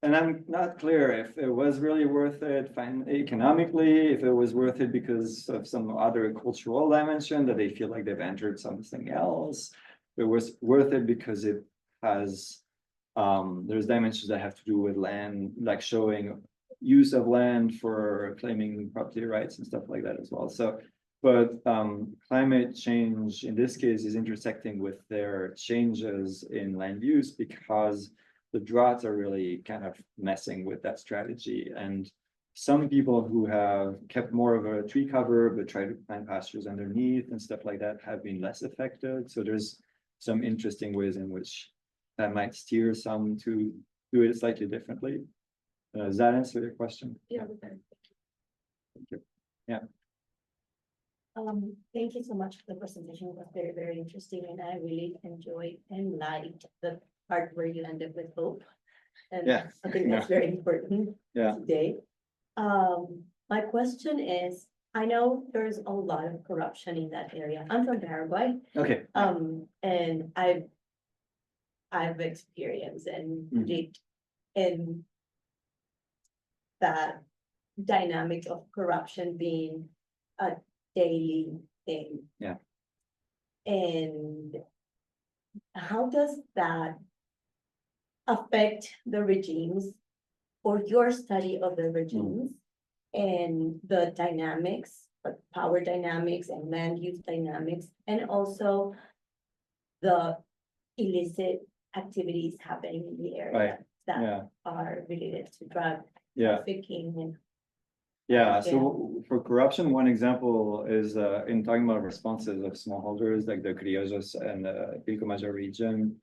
And I'm not clear if it was really worth it economically, if it was worth it because of some other cultural dimension that they feel like they've entered something else. It was worth it because it has There's dimensions that have to do with land, like showing use of land for claiming property rights and stuff like that as well. So, but climate change in this case is intersecting with their changes in land use because the droughts are really kind of messing with that strategy. And some people who have kept more of a tree cover but try to plant pastures underneath and stuff like that have been less affected. So there's some interesting ways in which that might steer some to do it slightly differently. Does that answer your question? Yeah. Thank you. Yeah. Thank you so much for the presentation. It was very, very interesting, and I really enjoyed and liked the part where you ended with hope. And Yeah. I think that's very important Yeah. today. My question is, I know there's a lot of corruption in that area. I'm from Paraguay, Okay. and I've experienced and lived in that dynamic of corruption being a daily thing. Yeah. And how does that affect the regimes or your study of the regimes and the dynamics, like power dynamics and land use dynamics, and also the illicit activities happening in the area Right. that Yeah. are related to drug Yeah. trafficking and Yeah, so for corruption, one example is in talking about responses of smallholders like the Criollos and the Pilcomayo region.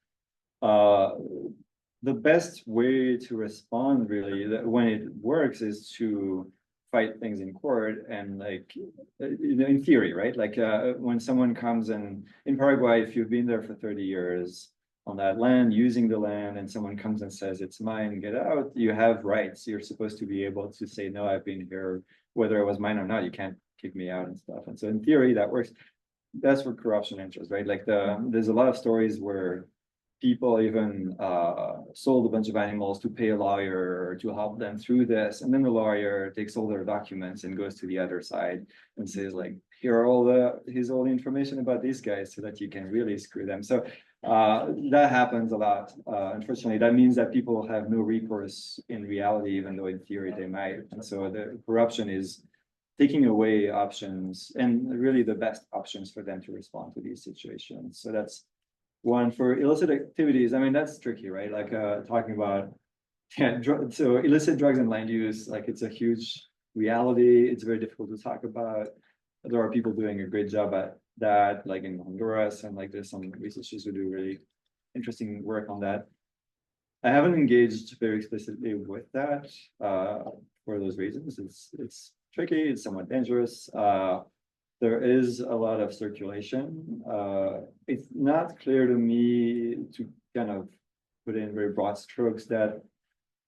The best way to respond really when it works is to fight things in court and like in theory, right? Like when someone comes in Paraguay, if you've been there for 30 years on that land, using the land, and someone comes and says, it's mine, get out, you have rights. You're supposed to be able to say, no, I've been here, whether it was mine or not, you can't kick me out and stuff. And so in theory, that works. That's where corruption enters, right? Like there's a lot of stories where people even sold a bunch of animals to pay a lawyer to help them through this. And then the lawyer takes all their documents and goes to the other side and says like, here's all the information about these guys so that you can really screw them. So that happens a lot. Unfortunately, that means that people have no recourse in reality, even though in theory they might. And so the corruption is taking away options and really the best options for them to respond to these situations. So that's one. For illicit activities. I mean, that's tricky, right? Like talking about so illicit drugs and land use, like it's a huge reality. It's very difficult to talk about. There are people doing a great job at that, like in Honduras, and like there's some researchers who do really interesting work on that. I haven't engaged very explicitly with that for those reasons. It's tricky, it's somewhat dangerous. There is a lot of circulation. It's not clear to me to kind of put in very broad strokes that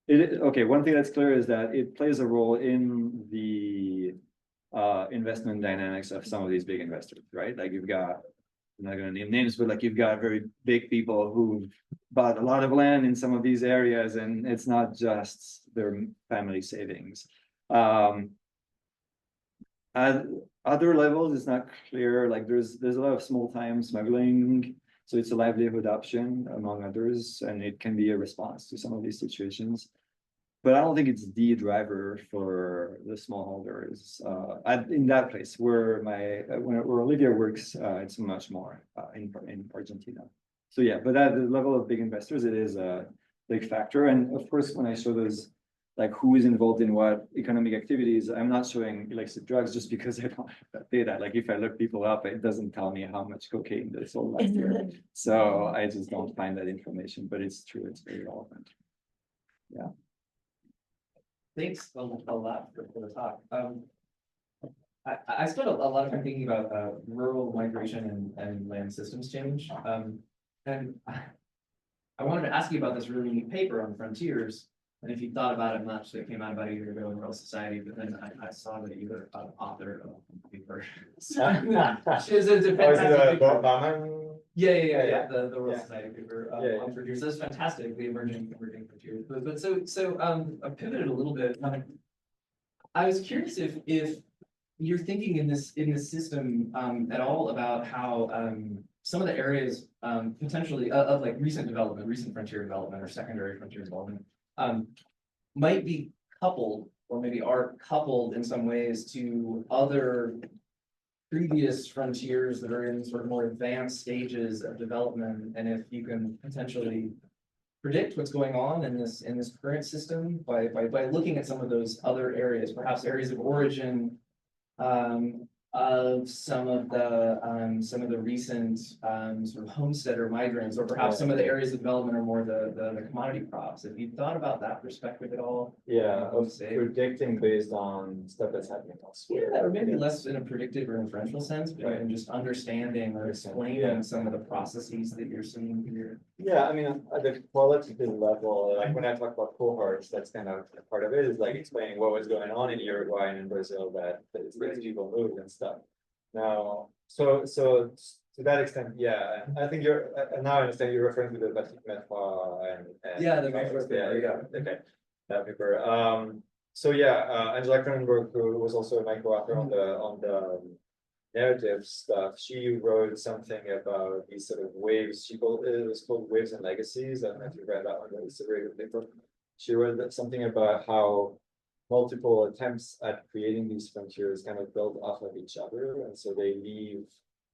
okay, one thing that's clear is that it plays a role in the investment dynamics of some of these big investors, right? Like you've got, I'm not going to name names, but like you've got very big people who bought a lot of land in some of these areas, and it's not just their family savings. At other levels, it's not clear. Like there's a lot of small time smuggling, so it's a livelihood option among others, and it can be a response to some of these situations. But I don't think it's the driver for the smallholders. In that place where where Olivia works, it's much more in Argentina. So yeah, but at the level of big investors, it is a big factor. And of course, when I show those, like who is involved in what economic activities, I'm not showing illicit drugs just because I don't have that data. Like if I look people up, it doesn't tell me how much cocaine they sold last year. So I just don't find that information, but it's true, it's very relevant. Yeah. Thanks a lot for the talk. I spent a lot of time thinking about rural migration and land systems change. And I wanted to ask you about this really neat paper on frontiers. And if you thought about it much, that came out about a year ago in Rural Society, but then I saw that you were an author of the paper. So, it's a fantastic paper. Yeah. The Rural Society paper on frontiers. That's fantastic. The emerging frontiers. But so I pivoted a little bit. I was curious if you're thinking in this system at all about how some of the areas, potentially of like recent development, recent frontier development or secondary frontier development, might be coupled or maybe are coupled in some ways to other previous frontiers that are in sort of more advanced stages of development. And if you can potentially predict what's going on in this current system by looking at some of those other areas, perhaps areas of origin of some of the recent sort of homesteader migrants, or perhaps some of the areas of development are more the commodity crops. Have you thought about that perspective at all? Yeah, of Say. predicting based on stuff that's happening elsewhere. Yeah, or maybe less in a predictive or inferential sense, but even just understanding or explaining some of the processes that you're seeing here. Yeah, I mean, at the qualitative level, like when I talk about cohorts, that's kind of part of it, is like explaining what was going on in Uruguay and in Brazil that these people moved and stuff. Now, so to that extent, yeah, I think you're, now I understand you're referring to the Batik Metwa and. Yeah, the paper, yeah, okay, that paper. So yeah, Angela Cronenberg, who was also a my co-author on the narrative stuff, she wrote something about these sort of waves. It was called Waves and Legacies. I don't know if you read that one, but it's a very good paper. She wrote something about how multiple attempts at creating these frontiers kind of build off of each other, and so they leave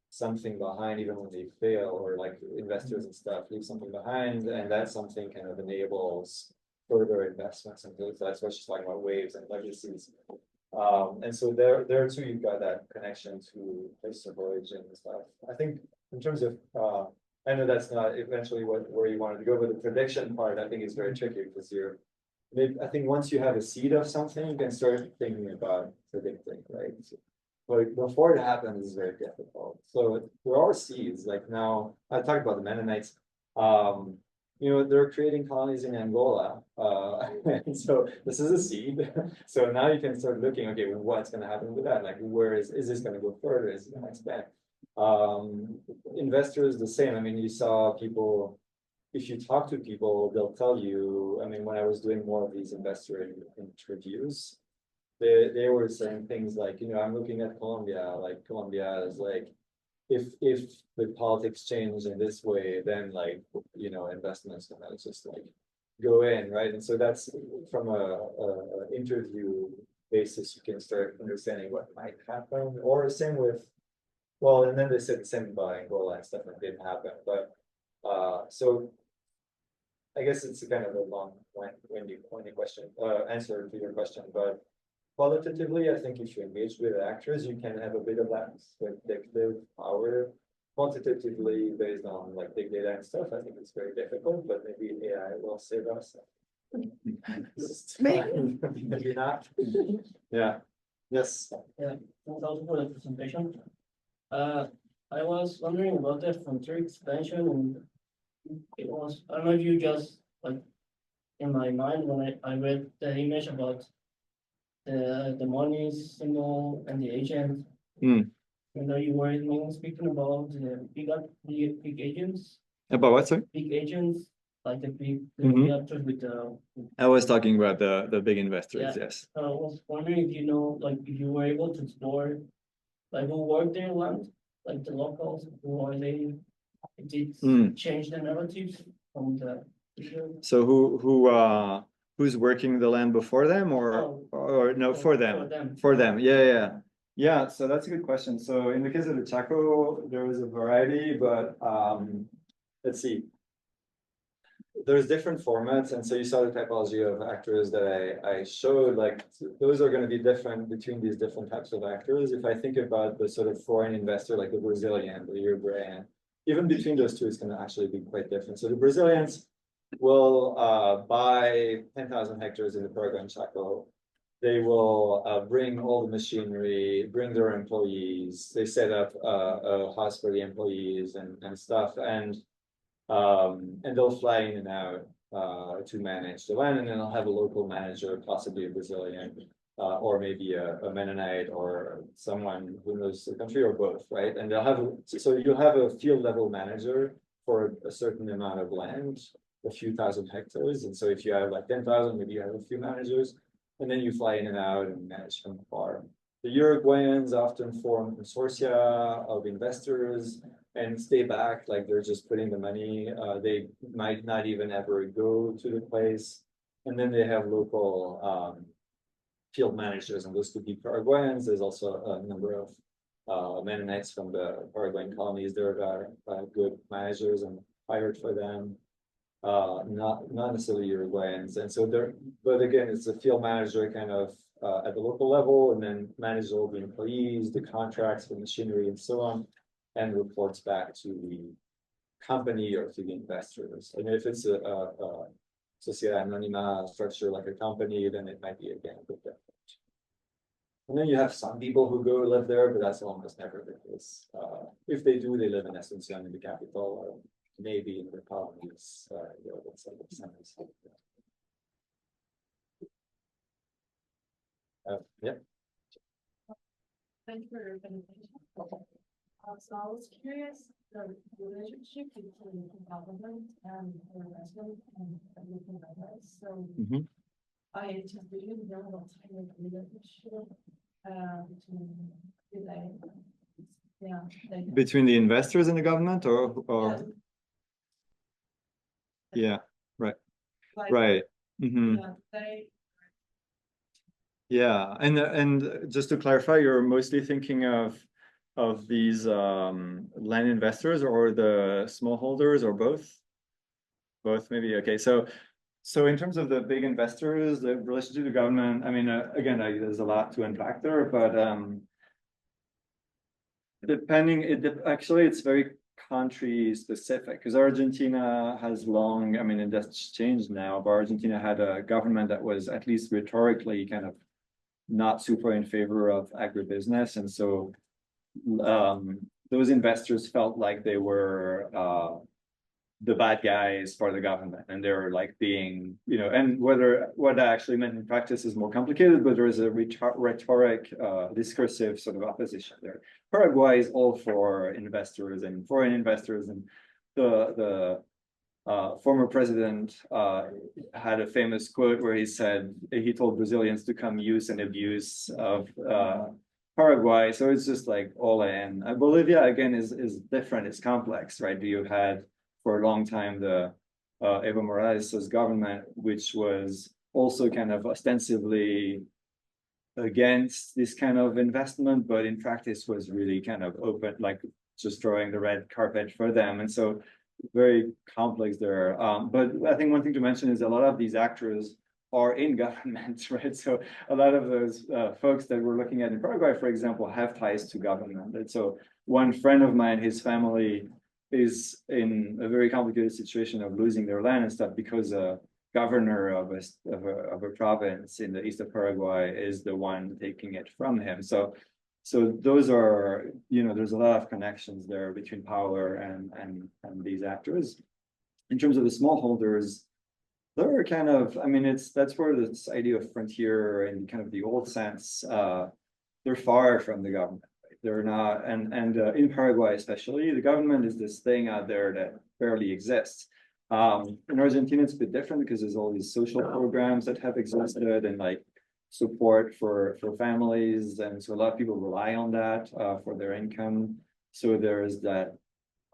something behind even when they fail, or like investors and stuff leave something behind, and that something kind of enables further investments. And so that's what she's talking about, waves and legacies. And so there too, you've got that connection to place of origin and stuff. I think in terms of, I know that's not eventually where you wanted to go, but the prediction part, I think is very tricky because I think once you have a seed of something, you can start thinking about predicting, right? But before it happens, it's very difficult. So there are seeds, like now, I talked about the Mennonites. They're creating colonies in Angola. And so this is a seed. So now you can start looking, okay, well, what's going to happen with that? Like, is this going to go further? Is it going to expand? Investors, the same. I mean, you saw people, if you talk to people, they'll tell you, I mean, when I was doing more of these investor interviews, they were saying things like, I'm looking at Colombia, like Colombia is like, if the politics change in this way, then like, investments gonna just like go in, right? And so that's from a interview basis, you can start understanding what might happen, or same with, well, and then they said the same about Angola and stuff that didn't happen. But so I guess it's a kind of a long-winded question, answer to your question, but qualitatively, I think if you engage with actors, you can have a bit of that predictive power. Quantitatively, based on like big data and stuff, I think it's very difficult, but maybe AI will save us. Maybe. Maybe not. Yeah. Yes. Yeah, thanks also for the presentation. I was wondering about the frontier expansion, and I don't know if you just like in my mind when I read the image about the money symbol and the agent. And you were mainly speaking about the big agents. About what, sir? Big agents, like the big actors with the. I was talking about the big investors, Yeah. yes. I was wondering if if you were able to explore, like who work their land, like the locals, who are they? Did change the narratives from the. So who's working the land before them, or no, for them? For them, yeah. So that's a good question. So in the case of the Chaco, there was a variety, but let's see. There's different formats, and so you saw the typology of actors that I showed. Like those are going to be different between these different types of actors. If I think about the sort of foreign investor, like the Brazilian, the Uruguayan, even between those two, it's going to actually be quite different. So the Brazilians will buy 10,000 hectares in the Paraguay Chaco. They will bring all the machinery, bring their employees. They set up a house for the employees and stuff, and they'll fly in and out to manage the land, and then they'll have a local manager, possibly a Brazilian, or maybe a Mennonite or someone who knows the country, or both, right? And they'll have so you'll have a field level manager for a certain amount of land, a few thousand hectares. And so if you have like 10,000, maybe you have a few managers, and then you fly in and out and manage from afar. the Uruguayans often form consortia of investors and stay back, like they're just putting the money. They might not even ever go to the place. And then they have local field managers, and those could be Paraguayans. There's also a number of Mennonites from the Paraguayan colonies. They're good managers and hired for them. Not necessarily Uruguayans. And so but again, it's a field manager kind of at the local level, and then manages all the employees, the contracts for machinery and so on, and reports back to the company or to the investors. And if it's a Sociedad Anónima structure like a company, then it might be again a bit different. And then you have some people who go live there, but that's almost never the case. If they do, they live in Asunción, in the capital, or maybe in the colonies, outside the centers. Yeah. Thank you for your presentation. So I was curious, the relationship between government and the resident and everything like that. So Mhm. I just believe there was a kind of relationship between Between the investors and the government, or yeah, right, like, right. Mhm. yeah, they Yeah, and just to clarify, you're mostly thinking of these land investors or the smallholders, or both? Both, maybe. Okay, so in terms of the big investors, the relationship to government, I mean, again, there's a lot to unpack there, but actually it's very country specific, because Argentina has long, I mean, and that's changed now, but Argentina had a government that was at least rhetorically kind of not super in favor of agribusiness, and so those investors felt like they were the bad guys for the government, and they're like being, and what that actually meant in practice is more complicated, but there is a rhetoric, discursive sort of opposition there. Paraguay is all for investors and foreign investors, and the former president had a famous quote where he told Brazilians to come use and abuse of Paraguay. So it's just like all in. Bolivia again is different. It's complex, right? You had for a long time the Evo Morales' government, which was also kind of ostensibly against this kind of investment, but in practice was really kind of open, like just drawing the red carpet for them. And so very complex there. But I think one thing to mention is a lot of these actors are in government, right? So a lot of those folks that we're looking at in Paraguay, for example, have ties to government. And so one friend of mine, his family is in a very complicated situation of losing their land and stuff because a governor of a province in the east of Paraguay is the one taking it from him. So those are, there's a lot of connections there between power and these actors. In terms of the smallholders, they're kind of, I mean, that's where this idea of frontier in kind of the old sense, they're far from the government. Right? They're not, and in Paraguay especially, the government is this thing out there that barely exists. In Argentina, it's a bit different because there's all these social programs that have existed and like support for families, and so a lot of people rely on that for their income. So there is that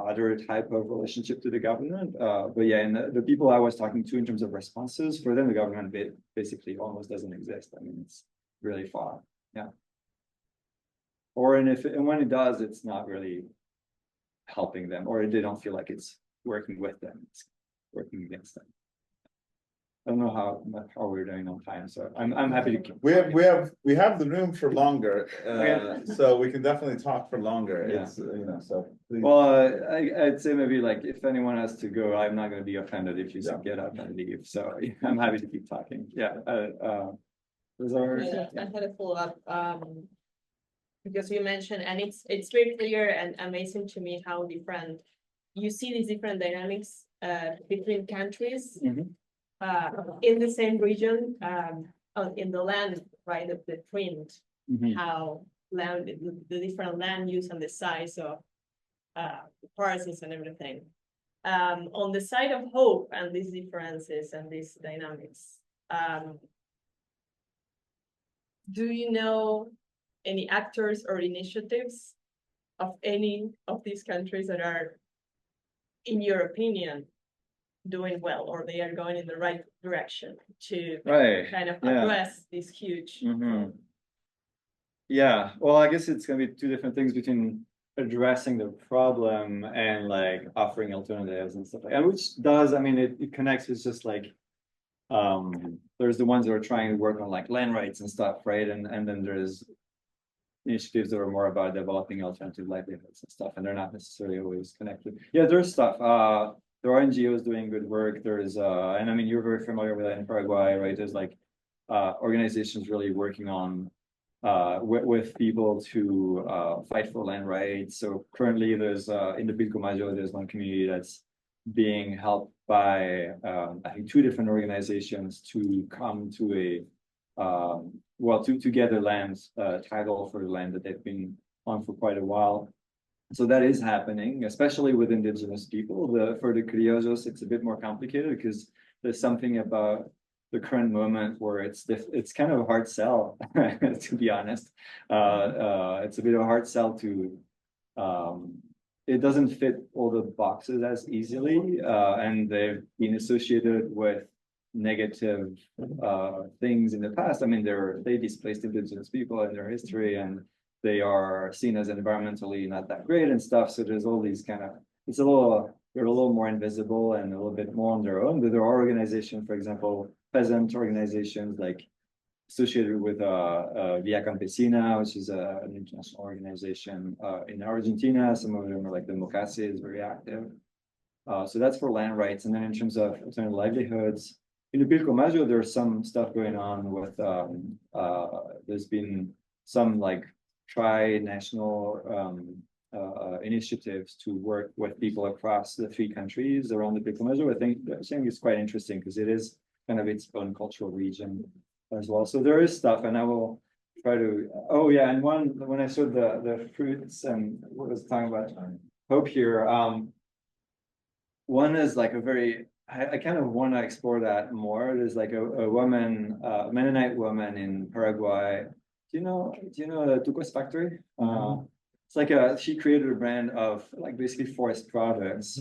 other type of relationship to the government. But yeah, and the people I was talking to in terms of responses, for them, the government basically almost doesn't exist. I mean, it's really far. Yeah. And when it does, it's not really helping them, or they don't feel like it's working with them. It's working against them. I don't know how we're doing on time, so I'm happy to keep. We have the room for longer, so we can definitely talk for longer. Yeah. It's so. Please. Well, I'd say maybe like if anyone has to go, I'm not going to be offended if you get up and leave. So I'm happy to keep talking. Yeah. I had a follow-up, because you mentioned, and it's very clear and amazing to me how different you see these different dynamics between countries. Mhm. In the same region, in the land, right, of the print, Mhm. how the different land use and the size of parcels and everything. On the side of hope and these differences and these dynamics, do you know any actors or initiatives of any of these countries that are, in your opinion, doing well, or they are going in the right direction to Right. kind of Yeah. address this huge. Mhm. Yeah, well, I guess it's gonna be two different things between addressing the problem and like offering alternatives and stuff like that, which does, I mean, it connects. It's just like there's the ones that are trying to work on like land rights and stuff, right? And then there's initiatives that are more about developing alternative livelihoods and stuff, and they're not necessarily always connected. Yeah, there's stuff. There are NGOs doing good work. There's and I mean, you're very familiar with that in Paraguay, right? There's like organizations really working on with people to fight for land rights. So currently there's in the Pilcomayo, there's one community that's being helped by I think 2 different organizations to come to a well, to get the land title for the land that they've been on for quite a while. So that is happening, especially with indigenous people. For the criollos, it's a bit more complicated because there's something about the current moment where it's kind of a hard sell, to be honest. It's a bit of a hard sell to it doesn't fit all the boxes as easily, and they've been associated with negative things in the past. I mean, they displaced indigenous people in their history, and they are seen as environmentally not that great and stuff. So there's all these kind of, they're a little more invisible and a little bit more on their own. But there are organizations, for example, peasant organizations like associated with Via Campesina, which is an international organization in Argentina. Some of them are like the Mocase is very active. So that's for land rights. And then in terms of alternative livelihoods, in the Pilcomayo, there's some stuff going on with, there's been some like tri-national initiatives to work with people across the 3 countries around the Pilcomayo. I think it's quite interesting because it is kind of its own cultural region as well. So there is stuff, and I will try to, oh yeah, and when I showed the fruits and what I was talking about hope here, one is like a very, I kind of want to explore that more. There's like a woman, a Mennonite woman in Paraguay. Do you know the Tucos factory? It's like she created a brand of like basically forest products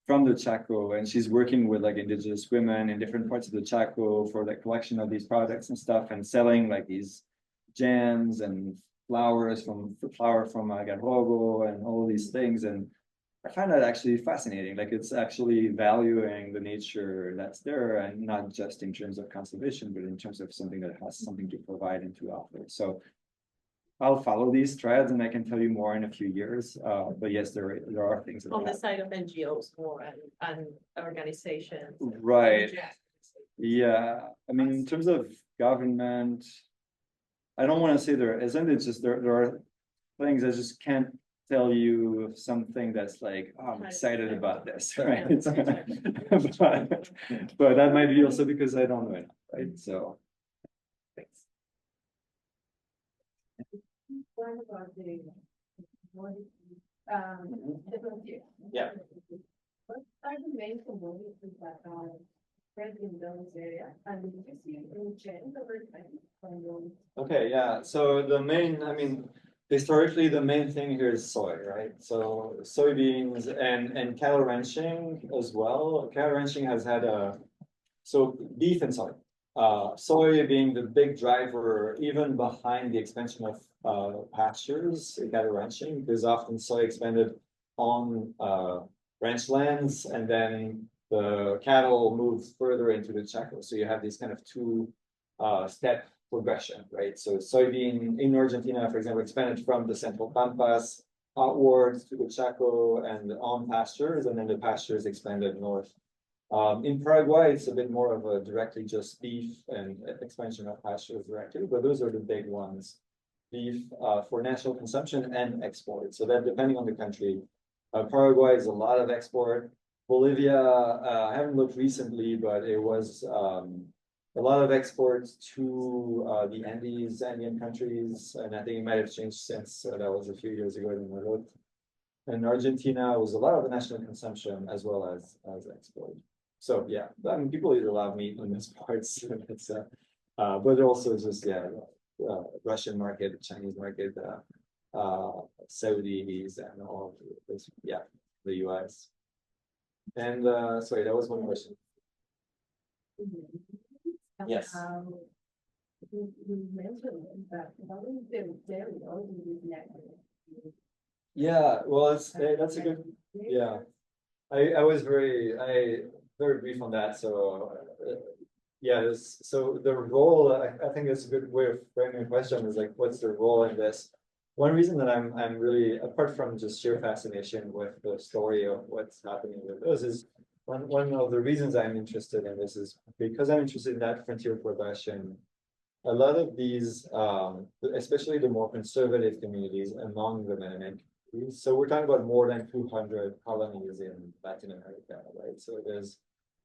from the Chaco, and she's working with like indigenous women in different parts of the Chaco for the collection of these products and stuff, and selling like these jams and flower from Algarrobo and all these things. And I find that actually fascinating. Like it's actually valuing the nature that's there, and not just in terms of conservation, but in terms of something that has something to provide and to offer. So I'll follow these threads, and I can tell you more in a few years. But yes, there are things that On the side of NGOs more and organizations. Right. Yeah. I mean, in terms of government, I don't want to say there isn't. It's just there are things I just can't tell you something that's like, oh, I'm excited about this, right? but that might be also because I don't know enough, right? So thanks. Yeah. What are the main communities that are spread in those areas? And did you see any change over time? Okay, yeah. So the main, I mean, historically, the main thing here is soy, right? So soybeans and cattle ranching as well. Cattle ranching has had so beef and soy. Soy being the big driver, even behind the expansion of pastures in cattle ranching, because often soy expanded on ranch lands, and then the cattle moves further into the Chaco. So you have these kind of 2-step progression, right? So soybean in Argentina, for example, expanded from the central Pampas outwards to the Chaco and on pastures, and then the pastures expanded north. In Paraguay, it's a bit more of a directly just beef and expansion of pastures directly, but those are the big ones. Beef for national consumption and export. So that depending on the country. Paraguay is a lot of export. Bolivia, I haven't looked recently, but it was a lot of exports to the Andean countries, and I think it might have changed since that was a few years ago when I looked. And Argentina was a lot of national consumption as well as export. So yeah, I mean, people eat a lot of meat in these parts. It's but also just Russian market, the Chinese market, Saudis and all of this, yeah, the US. And sorry, that was one question. Yes. You mentioned that, how is the very old Yeah, well, that's a good, yeah. I was very brief on that, so yeah, so the role, I think it's a good way of framing the question is like, what's the role in this? One reason that I'm really, apart from just sheer fascination with the story of what's happening with those, is one of the reasons I'm interested in this is because I'm interested in that frontier progression. A lot of these, especially the more conservative communities among the Mennonite communities, so we're talking about more than 200 colonies in Latin America, right? So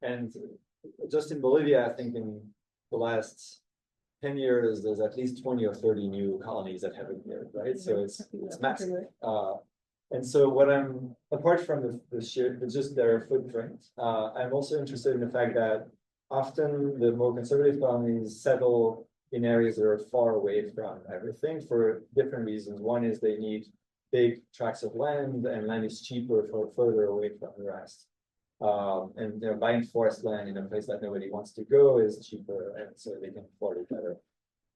and just in Bolivia, I think in the last 10 years, there's at least 20 or 30 new colonies that have appeared, right? So it's massive. And so what I'm, apart from the sheer, just their footprint, I'm also interested in the fact that often the more conservative colonies settle in areas that are far away from everything for different reasons. One is they need big tracts of land, and land is cheaper for further away from the rest. And buying forest land in a place that nobody wants to go is cheaper, and so they can afford it better.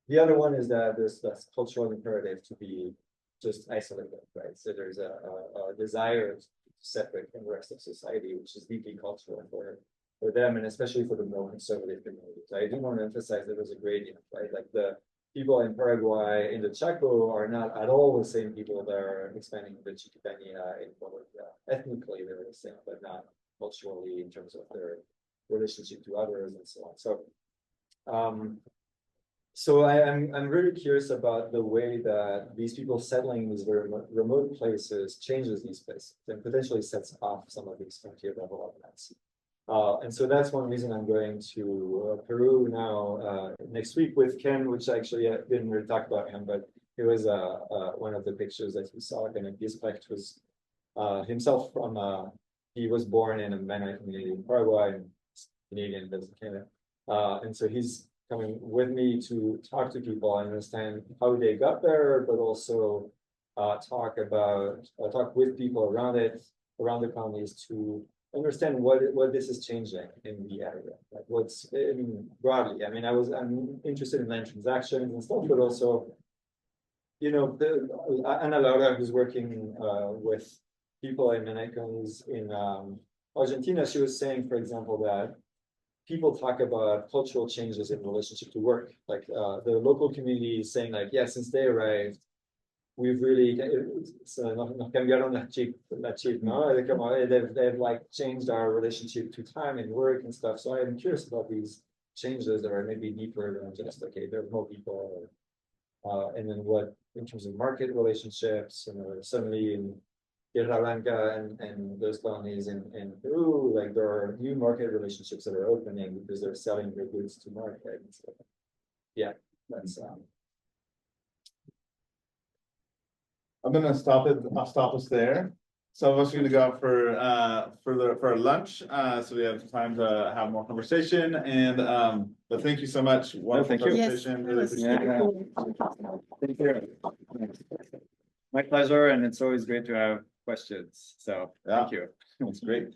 The other one is that there's less cultural imperative to be just isolated, right? So there's a desire to separate from the rest of society, which is deeply cultural for them, and especially for the more conservative communities. I do want to emphasize that there's a gradient, right? Like the people in Paraguay, in the Chaco, are not at all the same people that are expanding the Chiquitania in Bolivia. Ethnically, they're the same, but not culturally in terms of their relationship to others and so on. So I'm really curious about the way that these people settling in these very remote places changes these places and potentially sets off some of these frontier developments. And so that's one reason I'm going to Peru now next week with Ken, which actually I didn't really talk about him, but it was one of the pictures that you saw. And his fact was himself from, he was born in a Mennonite community in Paraguay, and Canadian, lives in Canada. And so he's coming with me to talk to people and understand how they got there, but also talk with people around the colonies to understand what this is changing in the area. Like broadly. I mean, I'm interested in land transactions and stuff, but also, Ana Laura, who's working with people in Mennonite colonies in Argentina, she was saying, for example, that people talk about cultural changes in relationship to work. Like the local community is saying, like, yeah, since they arrived, we've really nos cambiaron la chip, no? They've like changed our relationship to time and work and stuff. So I'm curious about these changes that are maybe deeper than just okay, there are more people, and then what in terms of market relationships, suddenly in Tierra Blanca and those colonies in Peru, like there are new market relationships that are opening because they're selling their goods to market. So, yeah, that's I'm gonna stop it. I'll stop us there. Some of us are gonna go out for lunch. So we have time to have more conversation. And but thank you so much. Wonderful thank you. presentation. Really appreciate it. Thank you. My pleasure, and it's always great to have questions. So thank you. It's great.